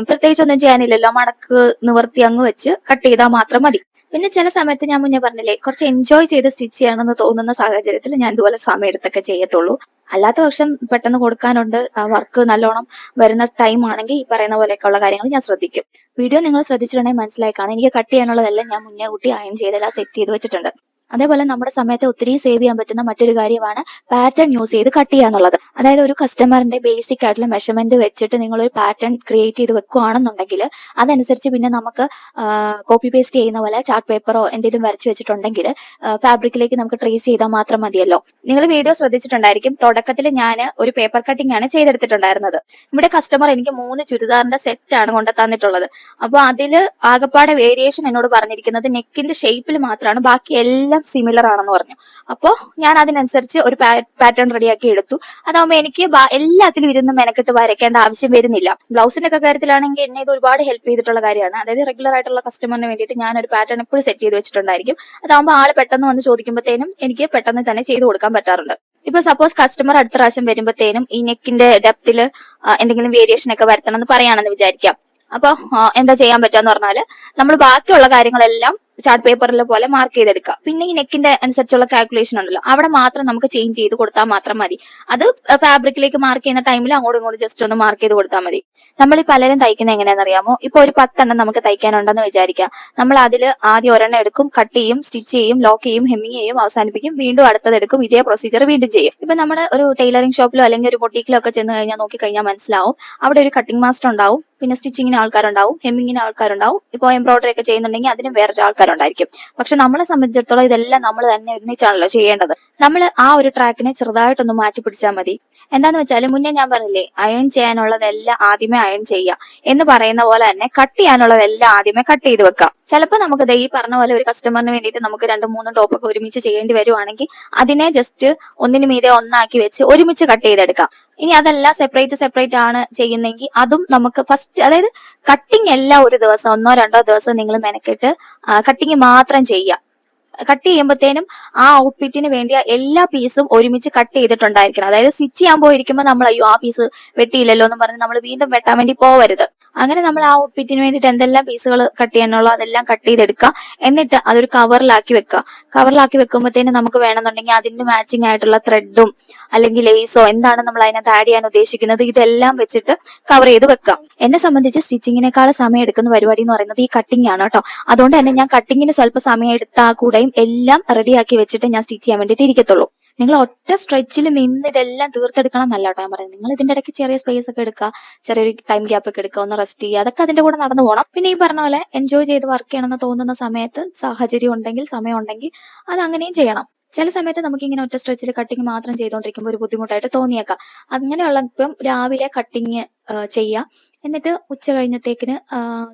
പ്രത്യേകിച്ച് ഒന്നും ചെയ്യാനില്ലല്ലോ, മടക്ക് നിവർത്തി അങ്ങ് വെച്ച് കട്ട് ചെയ്താൽ മാത്രം മതി. പിന്നെ ചില സമയത്ത് ഞാൻ മുന്നേ പറഞ്ഞില്ലേ, കുറച്ച് എൻജോയ് ചെയ്ത് സ്റ്റിച്ച് ചെയ്യണമെന്ന് തോന്നുന്ന സാഹചര്യത്തിൽ ഞാൻ ഇതുപോലെ സമയം എടുത്തൊക്കെ ചെയ്യത്തുള്ളൂ. അല്ലാത്ത പക്ഷം പെട്ടെന്ന് കൊടുക്കാനുണ്ട്, വർക്ക് നല്ലോണം വരുന്ന ടൈം ആണെങ്കിൽ ഈ പറയുന്ന പോലെയൊക്കെയുള്ള കാര്യങ്ങൾ ഞാൻ ശ്രദ്ധിക്കും. വീഡിയോ നിങ്ങൾ ശ്രദ്ധിച്ചിട്ടുണ്ടെങ്കിൽ മനസ്സിലായി കാണാം, എനിക്ക് കട്ട് ചെയ്യാനുള്ളതെല്ലാം ഞാൻ മുന്നേ കൂട്ടി അയൺ ചെയ്തെല്ലാം സെറ്റ് ചെയ്ത് വെച്ചിട്ടുണ്ട്. അതേപോലെ നമ്മുടെ സമയത്തെ ഒത്തിരി സേവ് ചെയ്യാൻ പറ്റുന്ന മറ്റൊരു കാര്യമാണ് പാറ്റേൺ യൂസ് ചെയ്ത് കട്ട് ചെയ്യാന്നുള്ളത്. അതായത് ഒരു കസ്റ്റമറിന്റെ ബേസിക് ആയിട്ടുള്ള മെഷർമെന്റ് വെച്ചിട്ട് നിങ്ങൾ ഒരു പാറ്റേൺ ക്രിയേറ്റ് ചെയ്ത് വെക്കുകയാണെന്നുണ്ടെങ്കിൽ അതനുസരിച്ച് പിന്നെ നമുക്ക് കോപ്പി പേസ്റ്റ് ചെയ്യുന്ന പോലെ ചാർട്ട് പേപ്പറോ എന്തെങ്കിലും വരച്ച് വെച്ചിട്ടുണ്ടെങ്കിൽ ഫാബ്രിക്കിലേക്ക് നമുക്ക് ട്രേസ് ചെയ്താൽ മാത്രം മതിയല്ലോ. നിങ്ങൾ വീഡിയോ ശ്രദ്ധിച്ചിട്ടുണ്ടായിരിക്കും, തുടക്കത്തിൽ ഞാൻ ഒരു പേപ്പർ കട്ടിംഗ് ആണ് ചെയ്തെടുത്തിട്ടുണ്ടായിരുന്നത്. ഇവിടെ കസ്റ്റമർ എനിക്ക് 3 ചുരിദാറിന്റെ സെറ്റ് ആണ് കൊണ്ട് തന്നിട്ടുള്ളത്. അപ്പൊ അതില് ആകപ്പാടെ വേരിയേഷൻ എന്നോട് പറഞ്ഞിരിക്കുന്നത് നെക്കിന്റെ ഷേപ്പിൽ മാത്രമാണ്, ബാക്കി എല്ലാം സിമിലർ ആണെന്ന് പറഞ്ഞു. അപ്പോൾ ഞാൻ അതിനനുസരിച്ച് ഒരു പാറ്റേൺ റെഡിയാക്കി എടുത്തു. അതാവുമ്പോൾ എനിക്ക് എല്ലാത്തിലും ഇരുന്ന് മെനക്കെട്ട് വരയ്ക്കേണ്ട ആവശ്യം വരുന്നില്ല. ബ്ലൗസിന്റെ ഒക്കെ കാര്യത്തിലാണെങ്കിൽ എന്നെ ഇത് ഒരുപാട് ഹെൽപ്പ് ചെയ്തിട്ടുള്ള കാര്യമാണ്. അതായത് റെഗുലർ ആയിട്ടുള്ള കസ്റ്റമറിന് വേണ്ടിയിട്ട് ഞാൻ ഒരു പാറ്റേൺ എപ്പോഴും സെറ്റ് ചെയ്ത് വെച്ചിട്ടുണ്ടായിരിക്കും. അതാവുമ്പോൾ ആള് പെട്ടെന്ന് വന്ന് ചോദിക്കുമ്പോഴത്തേനും എനിക്ക് പെട്ടെന്ന് തന്നെ ചെയ്ത് കൊടുക്കാൻ പറ്റാറുണ്ട്. ഇപ്പൊ സപ്പോസ് കസ്റ്റമർ അടുത്ത പ്രാവശ്യം വരുമ്പോഴത്തേനും ഈ നെക്കിന്റെ ഡെപ്തിൽ എന്തെങ്കിലും വേരിയേഷൻ ഒക്കെ വരുത്തണം എന്ന് പറയാണെന്ന് വിചാരിക്കാം. അപ്പൊ എന്താ ചെയ്യാൻ പറ്റുക പറഞ്ഞാല്, നമ്മൾ ബാക്കിയുള്ള കാര്യങ്ങളെല്ലാം ചാർട്ട് പേപ്പറിലെ പോലെ മാർക്ക് ചെയ്തെടുക്കുക. പിന്നെ ഈ നെക്കിന്റെ അനുസരിച്ചുള്ള കാൽക്കുലേഷൻ ഉണ്ടല്ലോ, അവിടെ മാത്രം നമുക്ക് ചേഞ്ച് ചെയ്ത് കൊടുത്താൽ മാത്രം മതി. അത് ഫാബ്രിക്കിലേക്ക് മാർക്ക് ചെയ്യുന്ന ടൈമിൽ അങ്ങോട്ടും ഇങ്ങോട്ടും ജസ്റ്റ് ഒന്ന് മാർക്ക് ചെയ്ത് കൊടുത്താൽ മതി. നമ്മൾ ഈ പലരും തയ്ക്കുന്നത് എങ്ങനെയാണെന്ന് അറിയാമോ? ഇപ്പൊ ഒരു 10 എണ്ണം നമുക്ക് തയ്ക്കാനുണ്ടെന്ന് വിചാരിക്കാം. നമ്മൾ അതിൽ ആദ്യം ഒരെണ്ണം എടുക്കും, കട്ട് ചെയ്യും, സ്റ്റിച്ച് ചെയ്യും, ലോക്ക് ചെയ്യും, ഹെമ്മിങ് ചെയ്യും, അവസാനിപ്പിക്കും, വീണ്ടും അടുത്തത് എടുക്കും, ഇതേ പ്രൊസീജിയർ വീണ്ടും ചെയ്യും. ഇപ്പൊ നമ്മുടെ ഒരു ടൈലറിംഗ് ഷോപ്പിലോ അല്ലെങ്കിൽ ഒരു ബൊട്ടീക്കിലോ ഒക്കെ ചെന്ന് കഴിഞ്ഞാൽ നോക്കിക്കഴിഞ്ഞാൽ മനസ്സിലാവും, അവിടെ ഒരു കട്ടിംഗ് മാസ്റ്റർ ഉണ്ടാവും, പിന്നെ സ്റ്റിച്ചിങ്ങിന് ആൾക്കാരുണ്ടാവും, ഹെമ്മിങ്ങിന് ആൾക്കാരുണ്ടാവും, ഇപ്പോൾ എംബ്രോയിഡറി ഒക്കെ ചെയ്യുന്നുണ്ടെങ്കിൽ അതിനും വേറൊരു ആൾക്കാരുണ്ടായിരിക്കും. പക്ഷെ നമ്മളെ സംബന്ധിച്ചിടത്തോളം ഇതെല്ലാം നമ്മൾ തന്നെ ഒരുമിച്ചാണല്ലോ ചെയ്യേണ്ടത്. നമ്മൾ ആ ഒരു ട്രാക്കിനെ ചെറുതായിട്ടൊന്ന് മാറ്റി പിടിച്ചാൽ മതി. എന്താന്ന് വെച്ചാൽ മുന്നേ ഞാൻ പറഞ്ഞില്ലേ, അയൺ ചെയ്യാനുള്ളതെല്ലാം ആദ്യമേ അയൺ ചെയ്യാം എന്ന് പറയുന്ന പോലെ തന്നെ കട്ട് ചെയ്യാനുള്ളതെല്ലാം ആദ്യമേ കട്ട് ചെയ്ത് വെക്കാം. ചിലപ്പോൾ നമുക്ക് ഈ പറഞ്ഞ പോലെ ഒരു കസ്റ്റമറിന് വേണ്ടിയിട്ട് നമുക്ക് 2-3 ടോപ്പൊക്കെ ഒരുമിച്ച് ചെയ്യേണ്ടി വരുവാണെങ്കിൽ അതിനെ ജസ്റ്റ് ഒന്നിന് മീതെ ഒന്നാക്കി വെച്ച് ഒരുമിച്ച് കട്ട് ചെയ്തെടുക്കാം. ഇനി അതല്ല സെപ്പറേറ്റ് ആണ് ചെയ്യുന്നെങ്കിൽ അതും നമുക്ക് ഫസ്റ്റ്, അതായത് കട്ടിങ് എല്ലാം ഒരു ദിവസം 1-2 ദിവസം നിങ്ങൾ മെനക്കെട്ട് കട്ടിങ് മാത്രം ചെയ്യാം. കട്ട് ചെയ്യുമ്പോഴത്തേനും ആ ഔട്ട്ഫിറ്റിന് വേണ്ടിയ എല്ലാ പീസും ഒരുമിച്ച് കട്ട് ചെയ്തിട്ടുണ്ടായിരിക്കണം. അതായത് സ്റ്റിച്ച് ചെയ്യാൻ പോയിരിക്കുമ്പോൾ നമ്മൾ അയ്യോ ആ പീസ് വെട്ടിയില്ലല്ലോ എന്ന് പറഞ്ഞ് നമ്മൾ വീണ്ടും വെട്ടാൻ വേണ്ടി പോവരുത്. അങ്ങനെ നമ്മൾ ആ ഔട്ട്ഫിറ്റിന് വേണ്ടിയിട്ട് എന്തെല്ലാം പീസുകൾ കട്ട് ചെയ്യാനുള്ള അതെല്ലാം കട്ട് ചെയ്തെടുക്കുക. എന്നിട്ട് അതൊരു കവറിലാക്കി വെക്കുക. കവറിലാക്കി വെക്കുമ്പോഴത്തേനും നമുക്ക് വേണമെന്നുണ്ടെങ്കിൽ അതിന് മാച്ചിങ് ആയിട്ടുള്ള ത്രെഡും അല്ലെങ്കിൽ ലേസോ എന്താണ് നമ്മൾ അതിനകത്ത് ആഡ് ചെയ്യാൻ ഉദ്ദേശിക്കുന്നത് ഇതെല്ലാം വെച്ചിട്ട് കവർ ചെയ്ത് വെക്കാം. എന്നെ സംബന്ധിച്ച് സ്റ്റിച്ചിങ്ങിനേക്കാൾ സമയം എടുക്കുന്ന പരിപാടി എന്ന് പറയുന്നത് ഈ കട്ടിംഗ് ആണ് കേട്ടോ. അതുകൊണ്ട് തന്നെ ഞാൻ കട്ടിങ്ങിന് സ്വല്പം സമയം എടുത്താൽ കൂടെയും എല്ലാം റെഡിയാക്കി വെച്ചിട്ട് ഞാൻ സ്റ്റിച്ച് ചെയ്യാൻ വേണ്ടിയിട്ട് ഇരിക്കത്തുള്ളൂ. നിങ്ങൾ ഒറ്റ സ്ട്രെച്ചിൽ നിന്ന് ഇതെല്ലാം തീർത്തെടുക്കണം എന്നല്ല കേട്ടോ ഞാൻ പറയുന്നത്. നിങ്ങൾ ഇതിന്റെ ഇടയ്ക്ക് ചെറിയ സ്പേസ് ഒക്കെ എടുക്കുക, ചെറിയൊരു ടൈം ഗ്യാപ്പ് ഒക്കെ എടുക്കുക, ഒന്ന് റെസ്റ്റ് ചെയ്യുക, അതൊക്കെ അതിന്റെ കൂടെ നടന്നു പോകണം. പിന്നെ ഈ പറഞ്ഞ പോലെ എൻജോയ് ചെയ്ത് വർക്ക് ചെയ്യണമെന്ന് തോന്നുന്ന സമയത്ത് സാഹചര്യം ഉണ്ടെങ്കിൽ, സമയം ഉണ്ടെങ്കിൽ അത് അങ്ങനെയും ചെയ്യണം. ചില സമയത്ത് നമുക്ക് ഇങ്ങനെ ഒറ്റ സ്ട്രെച്ചിൽ കട്ടിങ് മാത്രം ചെയ്തുകൊണ്ടിരിക്കുമ്പോൾ ഒരു ബുദ്ധിമുട്ടായിട്ട് തോന്നിയേക്കാം. അങ്ങനെയുള്ള ഇപ്പം രാവിലെ കട്ടിങ് ചെയ്യുക, എന്നിട്ട് ഉച്ച കഴിഞ്ഞത്തേക്കിന്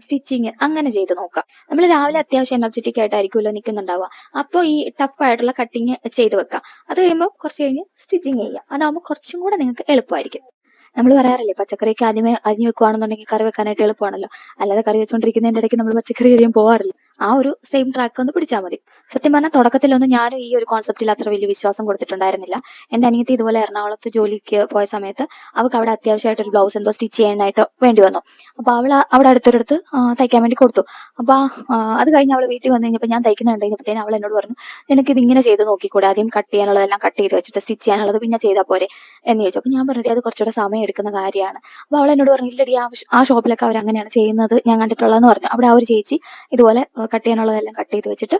സ്റ്റിച്ചിങ് അങ്ങനെ ചെയ്ത് നോക്കാം. നമ്മൾ രാവിലെ അത്യാവശ്യം എനർജറ്റിക് ആയിട്ടായിരിക്കുമല്ലോ നിൽക്കുന്നുണ്ടാവുക. അപ്പോൾ ഈ ടഫ് ആയിട്ടുള്ള കട്ടിങ് ചെയ്ത് വെക്കാം. അത് കഴിയുമ്പോൾ കുറച്ച് കഴിഞ്ഞ് സ്റ്റിച്ചിങ് ചെയ്യാം. അതാകുമ്പോൾ കുറച്ചും കൂടെ നിങ്ങൾക്ക് എളുപ്പമായിരിക്കും. നമ്മൾ പറയാറില്ലേ, പച്ചക്കറിയൊക്കെ ആദ്യമേ അരിഞ്ഞു വെക്കുവാണെന്നുണ്ടെങ്കിൽ കറി വെക്കാനായിട്ട് എളുപ്പമാണല്ലോ. അല്ലാതെ കറി വെച്ചുകൊണ്ടിരിക്കുന്നതിന്റെ ഇടയ്ക്ക് നമ്മൾ പച്ചക്കറി അരിയാൻ പോകാറില്ല. ആ ഒരു സെയിം ട്രാക്ക് ഒന്ന് പിടിച്ചാൽ മതി. സത്യം പറഞ്ഞാൽ തുടക്കത്തിലൊന്നും ഞാനും ഈ ഒരു കോൺസെപ്റ്റിൽ അത്ര വലിയ വിശ്വാസം കൊടുത്തിട്ടുണ്ടായിരുന്നില്ല. എന്റെ അനിയത്തി ഇതുപോലെ എറണാകുളത്ത് ജോലിക്ക് പോയ സമയത്ത് അവൾക്ക് അവിടെ അത്യാവശ്യമായിട്ട് ഒരു ബ്ലൗസ് എന്തോ സ്റ്റിച്ച് ചെയ്യാനായിട്ട് വേണ്ടി വന്നു. അപ്പൊ അവൾ അവിടെ അടുത്തൊരിടത്ത് തയ്ക്കാൻ വേണ്ടി കൊടുത്തു. അപ്പൊ അത് കഴിഞ്ഞ് അവൾ വീട്ടിൽ വന്നു കഴിഞ്ഞപ്പോൾ ഞാൻ തയ്ക്കുന്നത് കഴിഞ്ഞപ്പോഴത്തേനും അവൾ എന്നോട് പറഞ്ഞു, നിനക്ക് ഇത് ഇങ്ങനെ ചെയ്ത് നോക്കിക്കൂടെ, ആദ്യം കട്ട് ചെയ്യാനുള്ളതെല്ലാം കട്ട് ചെയ്ത് വെച്ചിട്ട് സ്റ്റിച്ച് ചെയ്യാനുള്ളത് പിന്നെ ചെയ്താൽ പോരെ എന്ന് ചോദിച്ചു. അപ്പൊ ഞാൻ പറഞ്ഞിട്ട് അത് കുറച്ചുകൂടെ സമയം എടുക്കുന്ന കാര്യമാണ്. അപ്പൊ അവൾ എന്നോട് പറഞ്ഞു, ഇല്ലടി ആ ഷോപ്പിലൊക്കെ അവർ അങ്ങനെയാണ് ചെയ്യുന്നത് ഞാൻ കണ്ടിട്ടുള്ളതെന്ന് പറഞ്ഞു. അവിടെ ആ ഒരു ചേച്ചി ഇതുപോലെ കട്ട് ചെയ്യാനുള്ളതെല്ലാം കട്ട് ചെയ്ത് വെച്ചിട്ട്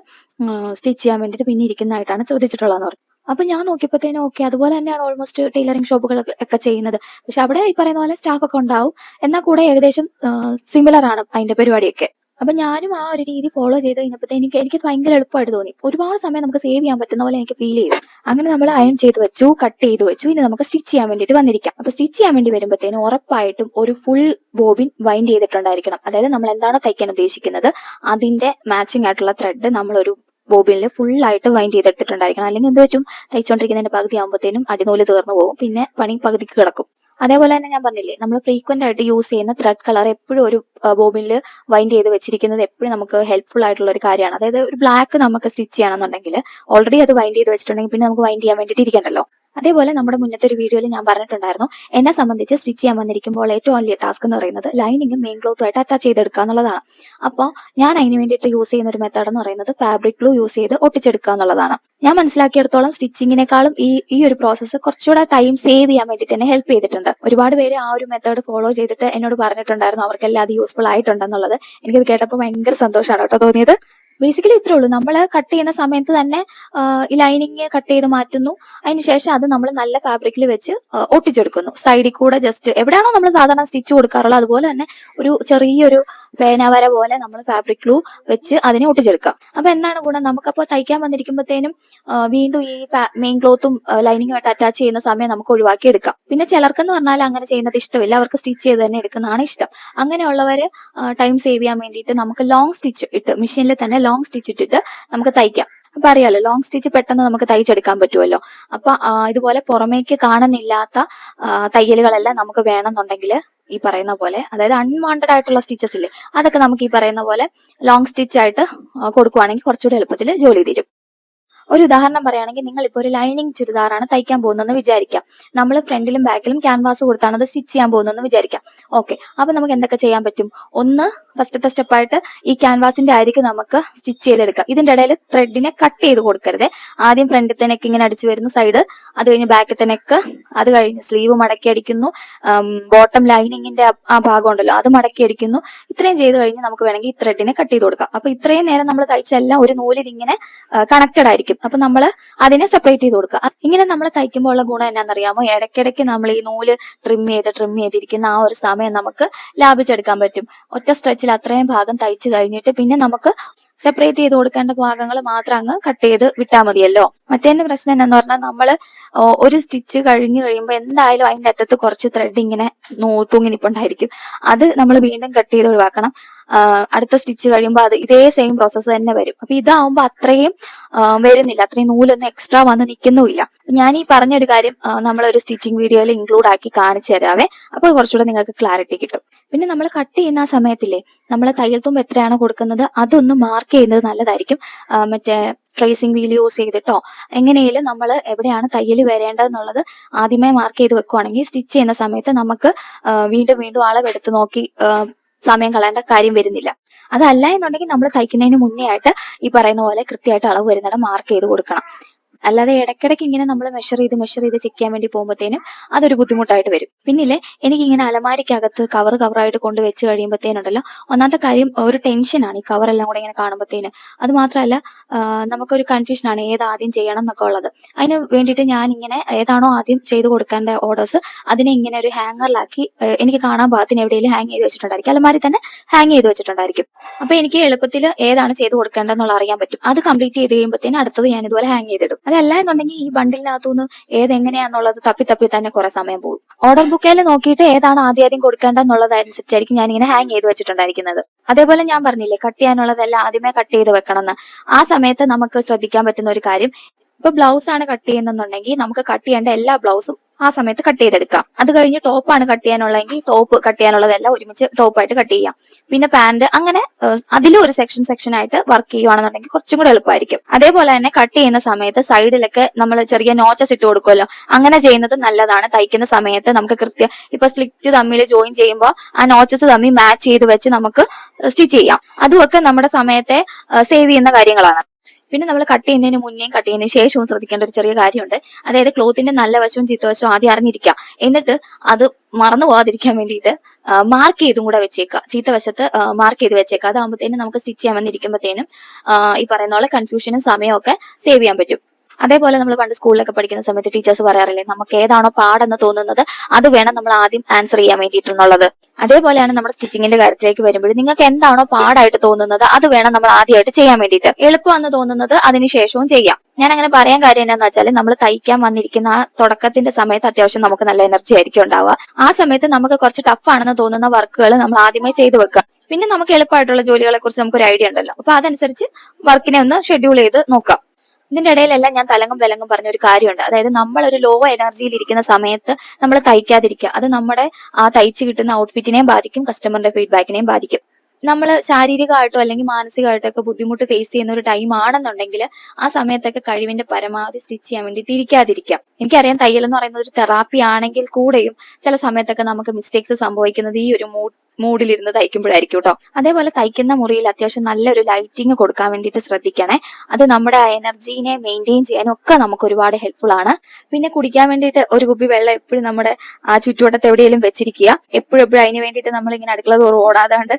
സ്റ്റിച്ച് ചെയ്യാൻ വേണ്ടിയിട്ട് പിന്നെ ഇരിക്കുന്നതായിട്ടാണ് ശ്രദ്ധിച്ചിട്ടുള്ളതെന്ന് പറഞ്ഞു. അപ്പൊ ഞാൻ നോക്കിയപ്പോഴത്തേനും ഓക്കെ, അതുപോലെ തന്നെയാണ് ഓൾമോസ്റ്റ് ടൈലറിംഗ് ഷോപ്പുകളൊക്കെ ചെയ്യുന്നത്. പക്ഷെ അവിടെ ഈ പറയുന്ന പോലെ സ്റ്റാഫ് ഒക്കെ ഉണ്ടാവും, എന്നാൽ കൂടെ ഏകദേശം സിമിലർ ആണ് അതിന്റെ പരിപാടിയൊക്കെ. അപ്പൊ ഞാനും ആ ഒരു രീതി ഫോളോ ചെയ്ത് കഴിഞ്ഞപ്പോഴത്തെ എനിക്ക് ഭയങ്കര എളുപ്പമായിട്ട് തോന്നി. ഒരുപാട് സമയം നമുക്ക് സേവ് ചെയ്യാൻ പറ്റുന്ന പോലെ എനിക്ക് ഫീൽ ചെയ്തു. അങ്ങനെ നമ്മൾ അയൺ ചെയ്ത് വെച്ചു, കട്ട് ചെയ്ത് വെച്ചു. ഇനി നമുക്ക് സ്റ്റിച്ച് ചെയ്യാൻ വേണ്ടിയിട്ട് വന്നിരിക്കാം. അപ്പൊ സ്റ്റിച്ച് ചെയ്യാൻ വേണ്ടി വരുമ്പോഴത്തേനും ഉറപ്പായിട്ടും ഒരു ഫുൾ ബോബിൻ വൈൻഡ് ചെയ്തിട്ടുണ്ടായിരിക്കണം. അതായത് നമ്മൾ എന്താണോ തയ്ക്കാൻ ഉദ്ദേശിക്കുന്നത് അതിന്റെ മാച്ചിങ് ആയിട്ടുള്ള ത്രെഡ് നമ്മൾ ഒരു ബോബിനിൽ ഫുൾ ആയിട്ട് വൈൻഡ് ചെയ്തെടുത്തിട്ടുണ്ടായിരിക്കണം. അല്ലെങ്കിൽ എന്ത് പറ്റും, തയ്ച്ചുകൊണ്ടിരിക്കുന്നതിന്റെ പകുതി ആകുമ്പോഴത്തേനും അടിനൂല് തീർന്നു പോകും, പിന്നെ പണി പകുതിക്ക് കിടക്കും. അതേപോലെ തന്നെ ഞാൻ പറഞ്ഞില്ലേ, നമ്മൾ ഫ്രീക്വന്റ് ആയിട്ട് യൂസ് ചെയ്യുന്ന ത്രെഡ് കളർ എപ്പോഴും ഒരു ബോബിനിൽ വൈൻഡ് ചെയ്ത് വെച്ചിരിക്കുന്നത് എപ്പോഴും നമുക്ക് ഹെൽപ്ഫുൾ ആയിട്ടുള്ള ഒരു കാര്യമാണ്. അതായത് ഒരു ബ്ലാക്ക് നമുക്ക് സ്റ്റിച്ച് ചെയ്യണമെന്നുണ്ടെങ്കിൽ ഓൾറെഡി അത് വൈൻഡ് ചെയ്ത് വെച്ചിട്ടുണ്ടെങ്കിൽ പിന്നെ നമുക്ക് വൈൻഡ് ചെയ്യാൻ വേണ്ടിയിട്ട് ഇരിക്കണ്ടല്ലോ. അതേപോലെ നമ്മുടെ മുന്നത്തെ ഒരു വീഡിയോയിൽ ഞാൻ പറഞ്ഞിട്ടുണ്ടായിരുന്നു, എന്നെ സംബന്ധിച്ച് സ്റ്റിച്ച് ചെയ്യാൻ വന്നിരിക്കുമ്പോൾ ഏറ്റവും വലിയ ടാസ്ക് എന്ന് പറയുന്നത് ലൈനിങ്ങും മെയിൻ ക്ലോത്തും ആയിട്ട് അറ്റാച്ച് ചെയ്തെടുക്കുക എന്നുള്ളതാണ്. അപ്പോൾ ഞാൻ അതിന് വേണ്ടിയിട്ട് യൂസ് ചെയ്യുന്ന ഒരു മെത്തേഡ് എന്ന് പറയുന്നത് ഫാബ്രിക് ഗ്ലൂ യൂസ് ചെയ്ത് ഒട്ടിച്ചെടുക്കുക എന്നുള്ളതാണ്. ഞാൻ മനസ്സിലാക്കിയെടുത്തോളം സ്റ്റിച്ചിങ്ങിനേക്കാളും ഈ ഒരു പ്രോസസ്സ് കുറച്ചുകൂടെ ടൈം സേവ് ചെയ്യാൻ വേണ്ടിയിട്ട് എന്നെ ഹെൽപ്പ് ചെയ്തിട്ടുണ്ട്. ഒരുപാട് പേര് ആ ഒരു മെത്തേഡ് ഫോളോ ചെയ്തിട്ട് എന്നോട് പറഞ്ഞിട്ടുണ്ടായിരുന്നു അവർക്കെല്ലാം അത് യൂസ്ഫുൾ ആയിട്ടുണ്ടെന്നുള്ളത്. എനിക്കത് കേട്ടപ്പോൾ ഭയങ്കര സന്തോഷമാണ് കേട്ടോ തോന്നിയത്. ബേസിക്കലി ഇത്രേ ഉള്ളൂ. നമ്മൾ കട്ട് ചെയ്യുന്ന സമയത്ത് തന്നെ ഈ ലൈനിങ് കട്ട് ചെയ്ത് മാറ്റുന്നു. അതിനുശേഷം അത് നമ്മൾ നല്ല ഫാബ്രിക്കിൽ വെച്ച് ഒട്ടിച്ചെടുക്കുന്നു. സൈഡിൽ കൂടെ ജസ്റ്റ് എവിടെയാണോ നമ്മൾ സാധാരണ സ്റ്റിച്ച് കൊടുക്കാറുള്ളത് അതുപോലെ തന്നെ ഒരു ചെറിയൊരു പേനാവര പോലെ നമ്മൾ ഫാബ്രിക് ഗ്ലൂ വെച്ച് അതിനെ ഒട്ടിച്ചെടുക്കാം. അപ്പൊ എന്താണ് ഗുണം, നമുക്കപ്പോൾ തയ്ക്കാൻ വന്നിരിക്കുമ്പോഴത്തേനും വീണ്ടും ഈ മെയിൻ ക്ലോത്തും ലൈനിങ്ങുമായിട്ട് അറ്റാച്ച് ചെയ്യുന്ന സമയം നമുക്ക് ഒഴിവാക്കി എടുക്കാം. പിന്നെ ചിലർക്കെന്ന് പറഞ്ഞാൽ അങ്ങനെ ചെയ്യുന്നത് ഇഷ്ടമില്ല, അവർക്ക് സ്റ്റിച്ച് ചെയ്ത് തന്നെ എടുക്കുന്നതാണ് ഇഷ്ടം. അങ്ങനെയുള്ളവര് ടൈം സേവ് ചെയ്യാൻ വേണ്ടിയിട്ട് നമുക്ക് ലോങ് സ്റ്റിച്ച് ഇട്ട് മെഷീനിൽ തന്നെ ലോങ് സ്റ്റിച്ച് ഇട്ടിട്ട് നമുക്ക് തയ്ക്കാം. അപ്പൊ അറിയാലോ, ലോങ് സ്റ്റിച്ച് പെട്ടെന്ന് നമുക്ക് തയ്ച്ചെടുക്കാൻ പറ്റുമല്ലോ. അപ്പൊ ഇതുപോലെ പുറമേക്ക് കാണുന്നില്ലാത്ത തയ്യലുകളെല്ലാം നമുക്ക് വേണമെന്നുണ്ടെങ്കിൽ ഈ പറയുന്ന പോലെ, അതായത് അൺവാണ്ടഡ് ആയിട്ടുള്ള സ്റ്റിച്ചസ് ഇല്ലേ, അതൊക്കെ നമുക്ക് ഈ പറയുന്ന പോലെ ലോങ് സ്റ്റിച്ച് ആയിട്ട് കൊടുക്കുവാണെങ്കിൽ കുറച്ചുകൂടി എളുപ്പത്തിൽ ജോലി തീരും. ഒരു ഉദാഹരണം പറയുകയാണെങ്കിൽ, നിങ്ങൾ ഇപ്പോൾ ഒരു ലൈനിങ് ചുരിദാറാണ് തയ്ക്കാൻ പോകുന്നതെന്ന് വിചാരിക്കാം. നമ്മൾ ഫ്രണ്ടിലും ബാക്കിലും ക്യാൻവാസ് കൊടുത്താണ് അത് സ്റ്റിച്ച് ചെയ്യാൻ പോകുന്നതെന്ന് വിചാരിക്കാം. ഓക്കെ, അപ്പൊ നമുക്ക് എന്തൊക്കെ ചെയ്യാൻ പറ്റും? ഒന്ന്, ഫസ്റ്റത്തെ സ്റ്റെപ്പായിട്ട് ഈ ക്യാൻവാസിന്റെ അരികെ നമുക്ക് സ്റ്റിച്ച് ചെയ്തെടുക്കാം. ഇതിന്റെ ഇടയിൽ ത്രെഡിനെ കട്ട് ചെയ്ത് കൊടുക്കരുത്. ആദ്യം ഫ്രണ്ടിലത്തെ നെക്ക് ഇങ്ങനെ അടിച്ചു വരുന്നു, സൈഡ്, അത് കഴിഞ്ഞ് ബാക്കത്തെ നെക്ക്, അത് കഴിഞ്ഞ് സ്ലീവ് മടക്കി അടിക്കുന്നു, ബോട്ടം ലൈനിങ്ങിന്റെ ആ ഭാഗം ഉണ്ടല്ലോ അത് മടക്കി അടിക്കുന്നു. ഇത്രയും ചെയ്ത് കഴിഞ്ഞ് നമുക്ക് വേണമെങ്കിൽ ഈ ത്രെഡിനെ കട്ട് ചെയ്ത് കൊടുക്കാം. അപ്പൊ ഇത്രയും നേരം നമ്മൾ തയ്ച്ചെല്ലാം ഒരു നൂലിൽ ഇങ്ങനെ കണക്റ്റഡ് ആയിരിക്കും. അപ്പൊ നമ്മൾ അതിനെ സെപ്പറേറ്റ് ചെയ്ത് കൊടുക്കുക. ഇങ്ങനെ നമ്മൾ തയ്ക്കുമ്പോൾ ഉള്ള ഗുണം എന്നാണെന്നറിയാമോ? ഇടയ്ക്കിടയ്ക്ക് നമ്മൾ ഈ നൂല് ട്രിം ചെയ്തിരിക്കുന്ന ആ ഒരു സമയം നമുക്ക് ലാഭിച്ചെടുക്കാൻ പറ്റും. ഒറ്റ സ്ട്രെച്ചിൽ അത്രയും ഭാഗം തയ്ച്ചു കഴിഞ്ഞിട്ട് പിന്നെ നമുക്ക് സെപ്പറേറ്റ് ചെയ്ത് കൊടുക്കേണ്ട ഭാഗങ്ങൾ മാത്രം അങ്ങ് കട്ട് ചെയ്ത് വിട്ടാൽ മതിയല്ലോ. മറ്റേന്റെ പ്രശ്നം എന്താന്ന് പറഞ്ഞാൽ, നമ്മൾ ഒരു സ്റ്റിച്ച് കഴിഞ്ഞ് കഴിയുമ്പോൾ എന്തായാലും അതിന്റെ അറ്റത്ത് കുറച്ച് ത്രെഡ് ഇങ്ങനെ തൂങ്ങി നിപ്പുണ്ടായിരിക്കും. അത് നമ്മൾ വീണ്ടും കട്ട് ചെയ്ത് ഒഴിവാക്കണം. അടുത്ത സ്റ്റിച്ച് കഴിയുമ്പോൾ അത് ഇതേ സെയിം പ്രോസസ്സ് തന്നെ വരും. അപ്പൊ ഇതാവുമ്പോ അത്രയും വരുന്നില്ല, അത്രയും നൂലൊന്നും എക്സ്ട്രാ വന്ന് നിൽക്കുന്നുമില്ല. ഞാൻ ഈ പറഞ്ഞൊരു കാര്യം നമ്മളൊരു സ്റ്റിച്ചിങ് വീഡിയോയിൽ ഇൻക്ലൂഡ് ആക്കി കാണിച്ചു തരാവേ. അപ്പൊ കുറച്ചുകൂടെ നിങ്ങൾക്ക് ക്ലാരിറ്റി കിട്ടും. പിന്നെ നമ്മൾ കട്ട് ചെയ്യുന്ന ആ സമയത്തില്ലേ, നമ്മൾ തയ്യൽ തുമ്പ് എത്രയാണോ കൊടുക്കുന്നത് അതൊന്ന് മാർക്ക് ചെയ്യുന്നത് നല്ലതായിരിക്കും. മറ്റേ ട്രേസിംഗ് വീൽ യൂസ് ചെയ്തിട്ടോ എങ്ങനെയും നമ്മൾ എവിടെയാണ് തയ്യൽ വരേണ്ടതെന്നുള്ളത് ആദ്യമേ മാർക്ക് ചെയ്ത് വെക്കുവാണെങ്കിൽ സ്റ്റിച്ച് ചെയ്യുന്ന സമയത്ത് നമുക്ക് വീണ്ടും വീണ്ടും അളവെടുത്ത് നോക്കി സമയം കളയേണ്ട കാര്യം വരുന്നില്ല. അതല്ല എന്നുണ്ടെങ്കിൽ നമ്മൾ തയ്ക്കുന്നതിന് മുന്നേ ആയിട്ട് ഈ പറയുന്ന പോലെ കൃത്യമായിട്ട് അളവ് വരുന്നിടം മാർക്ക് ചെയ്ത് കൊടുക്കണം. അല്ലാതെ ഇടയ്ക്കിടയ്ക്ക് ഇങ്ങനെ നമ്മൾ മെഷർ ചെയ്ത് ചെക്ക് ചെയ്യാൻ വേണ്ടി പോകുമ്പോഴത്തേനും അതൊരു ബുദ്ധിമുട്ടായിട്ട് വരും. പിന്നില്ലേ, എനിക്കിങ്ങനെ അലമാരിക്കകത്ത് കവറായിട്ട് കൊണ്ട് വെച്ച് കഴിയുമ്പോഴത്തേനുണ്ടല്ലോ, ഒന്നാമത്തെ കാര്യം ഒരു ടെൻഷനാണ് ഈ കവറെല്ലാം കൂടെ ഇങ്ങനെ കാണുമ്പോഴത്തേനും. അത് മാത്രമല്ല, നമുക്കൊരു കൺഫ്യൂഷനാണ് ഏത് ആദ്യം ചെയ്യണം എന്നൊക്കെ ഉള്ളത്. അതിന് വേണ്ടിയിട്ട് ഞാൻ ഇങ്ങനെ ഏതാണോ ആദ്യം ചെയ്ത് കൊടുക്കേണ്ട ഓർഡേഴ്സ് അതിനെ ഇങ്ങനെ ഒരു ഹാങ്ങറിലാക്കി എനിക്ക് കാണാൻ പാകത്തിന് എവിടെയെങ്കിലും ഹാങ് ചെയ്ത് വെച്ചിട്ടുണ്ടായിരിക്കും. അലമാരി തന്നെ ഹാങ് ചെയ്ത് വെച്ചിട്ടുണ്ടായിരിക്കും. അപ്പൊ എനിക്ക് എളുപ്പത്തിൽ ഏതാണ് ചെയ്ത് കൊടുക്കേണ്ടതെന്നുള്ള അറിയാൻ പറ്റും. അത് കംപ്ലീറ്റ് ചെയ്ത് കഴിയുമ്പോഴത്തേനും അടുത്തത് ഞാൻ ഇതുപോലെ ഹാങ് ചെയ്തിടും. അതല്ല എന്നുണ്ടെങ്കിൽ ഈ ബണ്ടിലിനകത്തുനിന്ന് ഏതെങ്ങനെയാന്നുള്ളത് തപ്പി തന്നെ കുറെ സമയം പോകും. ഓർഡർ ബുക്കിൽ നോക്കിയിട്ട് ഏതാണ് ആദ്യം കൊടുക്കേണ്ടതെന്നുള്ളതനുസരിച്ചായിരിക്കും ഞാൻ ഇങ്ങനെ ഹാങ് ചെയ്ത് വെച്ചിട്ടുണ്ടായിരിക്കുന്നത്. അതേപോലെ ഞാൻ പറഞ്ഞില്ലേ, കട്ട് ചെയ്യാനുള്ളതെല്ലാം ആദ്യമേ കട്ട് ചെയ്ത് വെക്കണം എന്ന്. ആ സമയത്ത് നമുക്ക് ശ്രദ്ധിക്കാൻ പറ്റുന്ന ഒരു കാര്യം, ഇപ്പൊ ബ്ലൗസ് ആണ് കട്ട് ചെയ്യുന്നുണ്ടെങ്കിൽ നമുക്ക് കട്ട് ചെയ്യേണ്ട എല്ലാ ബ്ലൗസും ആ സമയത്ത് കട്ട് ചെയ്തെടുക്കാം. അത് കഴിഞ്ഞ് ടോപ്പാണ് കട്ട് ചെയ്യാനുള്ളതെങ്കിൽ ടോപ്പ് കട്ട് ചെയ്യാനുള്ളതെല്ലാം ഒരുമിച്ച് ടോപ്പായിട്ട് കട്ട് ചെയ്യാം. പിന്നെ പാന്റ്, അങ്ങനെ അതിലും ഒരു സെക്ഷൻ ആയിട്ട് വർക്ക് ചെയ്യുവാണെന്നുണ്ടെങ്കിൽ കുറച്ചും കൂടെ എളുപ്പമായിരിക്കും. അതേപോലെ തന്നെ കട്ട് ചെയ്യുന്ന സമയത്ത് സൈഡിലൊക്കെ നമ്മൾ ചെറിയ നോച്ചസ് ഇട്ട് കൊടുക്കുമല്ലോ, അങ്ങനെ ചെയ്യുന്നത് നല്ലതാണ്. തയ്ക്കുന്ന സമയത്ത് നമുക്ക് കൃത്യം ഇപ്പൊ സ്ലിറ്റ് തമ്മിൽ ജോയിൻ ചെയ്യുമ്പോൾ ആ നോച്ചസ് തമ്മിൽ മാച്ച് ചെയ്ത് വെച്ച് നമുക്ക് സ്റ്റിച്ച് ചെയ്യാം. അതുമൊക്കെ നമ്മുടെ സമയത്തെ സേവ് ചെയ്യുന്ന കാര്യങ്ങളാണ്. പിന്നെ നമ്മൾ കട്ട് ചെയ്യുന്നതിന് മുന്നേയും കട്ട് ചെയ്യുന്നതിന് ശേഷവും ശ്രദ്ധിക്കേണ്ട ഒരു ചെറിയ കാര്യമുണ്ട്. അതായത് ക്ലോത്തിന്റെ നല്ല വശവും ചീത്ത വശവും ആദ്യം അറിഞ്ഞിരിക്കുക. എന്നിട്ട് അത് മറന്നു പോകാതിരിക്കാൻ വേണ്ടിയിട്ട് മാർക്ക് ചെയ്തും കൂടെ വെച്ചേക്കുക. ചീത്ത വശത്ത് മാർക്ക് ചെയ്ത് വെച്ചേക്കുക. അതാകുമ്പോഴത്തേനും നമുക്ക് സ്റ്റിച്ച് ചെയ്യാൻ വന്നിരിക്കുമ്പോഴത്തേനും ഈ പറയുന്ന പോലെ കൺഫ്യൂഷനും സമയവും ഒക്കെ സേവ് ചെയ്യാൻ പറ്റും. അതേപോലെ നമ്മൾ പണ്ട് സ്കൂളിലൊക്കെ പഠിക്കുന്ന സമയത്ത് ടീച്ചേഴ്സ് പറയാറില്ലേ, നമുക്ക് ഏതാണോ പാടെന്ന് തോന്നുന്നത് അത് വേണം നമ്മൾ ആദ്യം ആൻസർ ചെയ്യാൻ വേണ്ടിയിട്ടുള്ളത്. അതേപോലെയാണ് നമ്മുടെ സ്റ്റിച്ചിങ്ങിന്റെ കാര്യത്തിലേക്ക് വരുമ്പോൾ നിങ്ങൾക്ക് എന്താണോ പാടായിട്ട് തോന്നുന്നത് അത് വേണം നമ്മൾ ആദ്യമായിട്ട് ചെയ്യാൻ വേണ്ടിയിട്ട്. എളുപ്പമെന്ന് തോന്നുന്നത് അതിനുശേഷവും ചെയ്യാം. ഞാൻ അങ്ങനെ പറയാൻ കാര്യം എന്താണെന്ന് വെച്ചാൽ, നമ്മൾ തയ്ക്കാൻ വന്നിരിക്കുന്ന ആ തുടക്കത്തിന്റെ സമയത്ത് അത്യാവശ്യം നമുക്ക് നല്ല എനർജി ആയിരിക്കും ഉണ്ടാവുക. ആ സമയത്ത് നമുക്ക് കുറച്ച് ടഫ് ആണെന്ന് തോന്നുന്ന വർക്കുകൾ നമ്മൾ ആദ്യമേ ചെയ്തു വെക്കുക. പിന്നെ നമുക്ക് എളുപ്പമായിട്ടുള്ള ജോലികളെ കുറിച്ച് നമുക്കൊരു ഐഡിയ ഉണ്ടല്ലോ, അപ്പൊ അതനുസരിച്ച് വർക്കിനെ ഒന്ന് ഷെഡ്യൂൾ ചെയ്ത് നോക്കാം. ഇതിന്റെ ഇടയിലെല്ലാം ഞാൻ തലങ്ങും വിലങ്ങും പറഞ്ഞ ഒരു കാര്യമുണ്ട്. അതായത് നമ്മൾ ഒരു ലോ എനർജിയിൽ ഇരിക്കുന്ന സമയത്ത് നമ്മൾ തയ്ക്കാതിരിക്കുക. അത് നമ്മുടെ ആ തയ്ച്ച് കിട്ടുന്ന ഔട്ട്ഫിറ്റിനെയും ബാധിക്കും, കസ്റ്റമറിന്റെ ഫീഡ്ബാക്കിനെയും ബാധിക്കും. നമ്മൾ ശാരീരികമായിട്ടോ അല്ലെങ്കിൽ മാനസികമായിട്ടോ ഒക്കെ ബുദ്ധിമുട്ട് ഫേസ് ചെയ്യുന്ന ഒരു ടൈം ആണെന്നുണ്ടെങ്കിൽ ആ സമയത്തൊക്കെ കഴിവിന്റെ പരമാവധി സ്റ്റിച്ച് ചെയ്യാൻ വേണ്ടിയിട്ട് ഇരിക്കാതിരിക്കാം. എനിക്കറിയാം, തയ്യൽ എന്ന് പറയുന്നത് ഒരു തെറാപ്പി ആണെങ്കിൽ കൂടെയും ചില സമയത്തൊക്കെ നമുക്ക് മിസ്റ്റേക്സ് സംഭവിക്കുന്നത് ഈ ഒരു മൂഡിലിരുന്ന് തയ്ക്കുമ്പോഴായിരിക്കും കേട്ടോ. അതേപോലെ തയ്ക്കുന്ന മുറിയിൽ അത്യാവശ്യം നല്ലൊരു ലൈറ്റിംഗ് കൊടുക്കാൻ വേണ്ടിയിട്ട് ശ്രദ്ധിക്കണേ. അത് നമ്മുടെ ആ എനർജീനെ മെയിൻറ്റെയിൻ ചെയ്യാനും ഒക്കെ നമുക്ക് ഒരുപാട് ഹെൽപ്ഫുൾ ആണ്. പിന്നെ കുടിക്കാൻ വേണ്ടിയിട്ട് ഒരു കുപ്പി വെള്ളം എപ്പോഴും നമ്മുടെ ആ ചുറ്റുവട്ടത്ത് എവിടെയെങ്കിലും വെച്ചിരിക്കുക. എപ്പോഴും അതിന് വേണ്ടിയിട്ട് നമ്മൾ ഇങ്ങനെ അടുക്കള തോറും ഓടാതാണ്ട്,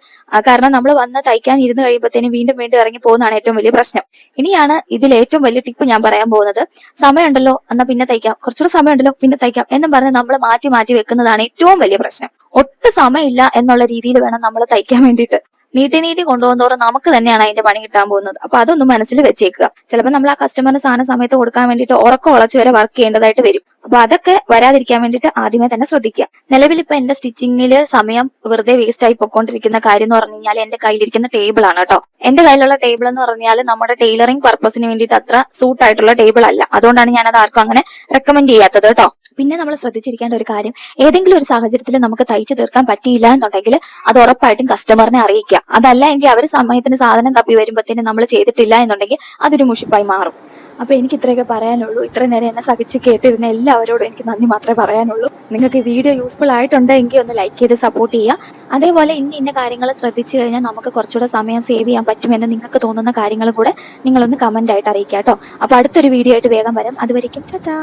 കാരണം നമ്മൾ വന്ന് തയ്ക്കാൻ ഇരുന്ന് കഴിയുമ്പോഴത്തേനും വീണ്ടും വീണ്ടും ഇറങ്ങി പോകുന്നതാണ് ഏറ്റവും വലിയ പ്രശ്നം. ഇനിയാണ് ഇതിൽ ഏറ്റവും വലിയ ടിപ്പ് ഞാൻ പറയാൻ പോകുന്നത്. സമയമുണ്ടല്ലോ എന്നാ പിന്നെ തയ്ക്കാം, കുറച്ചുകൂടെ സമയമുണ്ടല്ലോ പിന്നെ തയ്ക്കാം എന്നും പറഞ്ഞ് നമ്മൾ മാറ്റി മാറ്റി വെക്കുന്നതാണ് ഏറ്റവും വലിയ പ്രശ്നം. ഒട്ടും സമയമില്ല എന്നുള്ള രീതിയിൽ വേണം നമ്മൾ തയ്ക്കാൻ വേണ്ടിയിട്ട്. നീട്ടി നീട്ടി കൊണ്ടുപോകുന്നതോറും നമുക്ക് തന്നെയാണ് അതിന്റെ പണി കിട്ടാൻ പോകുന്നത്. അപ്പൊ അതൊന്നും മനസ്സിൽ വെച്ചേക്കുക. ചിലപ്പോൾ നമ്മൾ ആ കസ്റ്റമറിന് സാധനം സമയത്ത് കൊടുക്കാൻ വേണ്ടിയിട്ട് ഉറക്കം ഉളച്ച് വരെ വർക്ക് ചെയ്യേണ്ടതായിട്ട് വരും. അപ്പൊ അതൊക്കെ വരാതിരിക്കാൻ വേണ്ടിയിട്ട് ആദ്യമേ തന്നെ ശ്രദ്ധിക്കുക. നിലവിൽ ഇപ്പൊ എന്റെ സ്റ്റിച്ചിങ്ങിൽ സമയം വെറുതെ വേസ്റ്റ് ആയി പൊക്കോണ്ടിരിക്കുന്ന കാര്യം എന്ന് പറഞ്ഞു കഴിഞ്ഞാൽ എന്റെ കയ്യിലിരിക്കുന്ന ടേബിൾ ആണ് കേട്ടോ. എന്റെ കയ്യിലുള്ള ടേബിൾ എന്ന് പറഞ്ഞാൽ നമ്മുടെ ടൈലറിംഗ് പർപ്പസിന് വേണ്ടിയിട്ട് അത്ര സൂട്ട് ആയിട്ടുള്ള ടേബിൾ അല്ല. അതുകൊണ്ടാണ് ഞാൻ അത് ആർക്കും അങ്ങനെ റെക്കമെൻഡ് ചെയ്യാത്തത് കേട്ടോ. പിന്നെ നമ്മൾ ശ്രദ്ധിച്ചിരിക്കേണ്ട ഒരു കാര്യം, ഏതെങ്കിലും ഒരു സാഹചര്യത്തിൽ നമുക്ക് തയ്ച്ചു തീർക്കാൻ പറ്റിയില്ല എന്നുണ്ടെങ്കിൽ അത് ഉറപ്പായിട്ടും കസ്റ്റമറിനെ അറിയിക്കുക. അതല്ല എങ്കിൽ അവർ സമയത്തിന് സാധനം തപ്പി വരുമ്പോഴത്തേനും നമ്മൾ ചെയ്തിട്ടില്ല എന്നുണ്ടെങ്കിൽ അതൊരു മുഷിപ്പായി മാറും. അപ്പൊ എനിക്ക് ഇത്രയൊക്കെ പറയാനുള്ളൂ. ഇത്രയും നേരം എന്നെ സഹിച്ച് കേട്ടിരുന്ന എല്ലാവരോടും എനിക്ക് നന്ദി മാത്രമേ പറയാനുള്ളൂ. നിങ്ങൾക്ക് ഈ വീഡിയോ യൂസ്ഫുൾ ആയിട്ടുണ്ടെങ്കിൽ ഒന്ന് ലൈക്ക് ചെയ്ത് സപ്പോർട്ട് ചെയ്യുക. അതേപോലെ ഇന്ന കാര്യങ്ങൾ ശ്രദ്ധിച്ചു കഴിഞ്ഞാൽ നമുക്ക് കുറച്ചുകൂടെ സമയം സേവ് ചെയ്യാൻ പറ്റുമെന്ന് നിങ്ങൾക്ക് തോന്നുന്ന കാര്യങ്ങളും കൂടെ നിങ്ങളൊന്ന് കമന്റ് ആയിട്ട് അറിയിക്കാം കേട്ടോ. അപ്പൊ അടുത്തൊരു വീഡിയോ ആയിട്ട് വേഗം വരാം. അതുവരെയ്ക്കും ടാറ്റാ.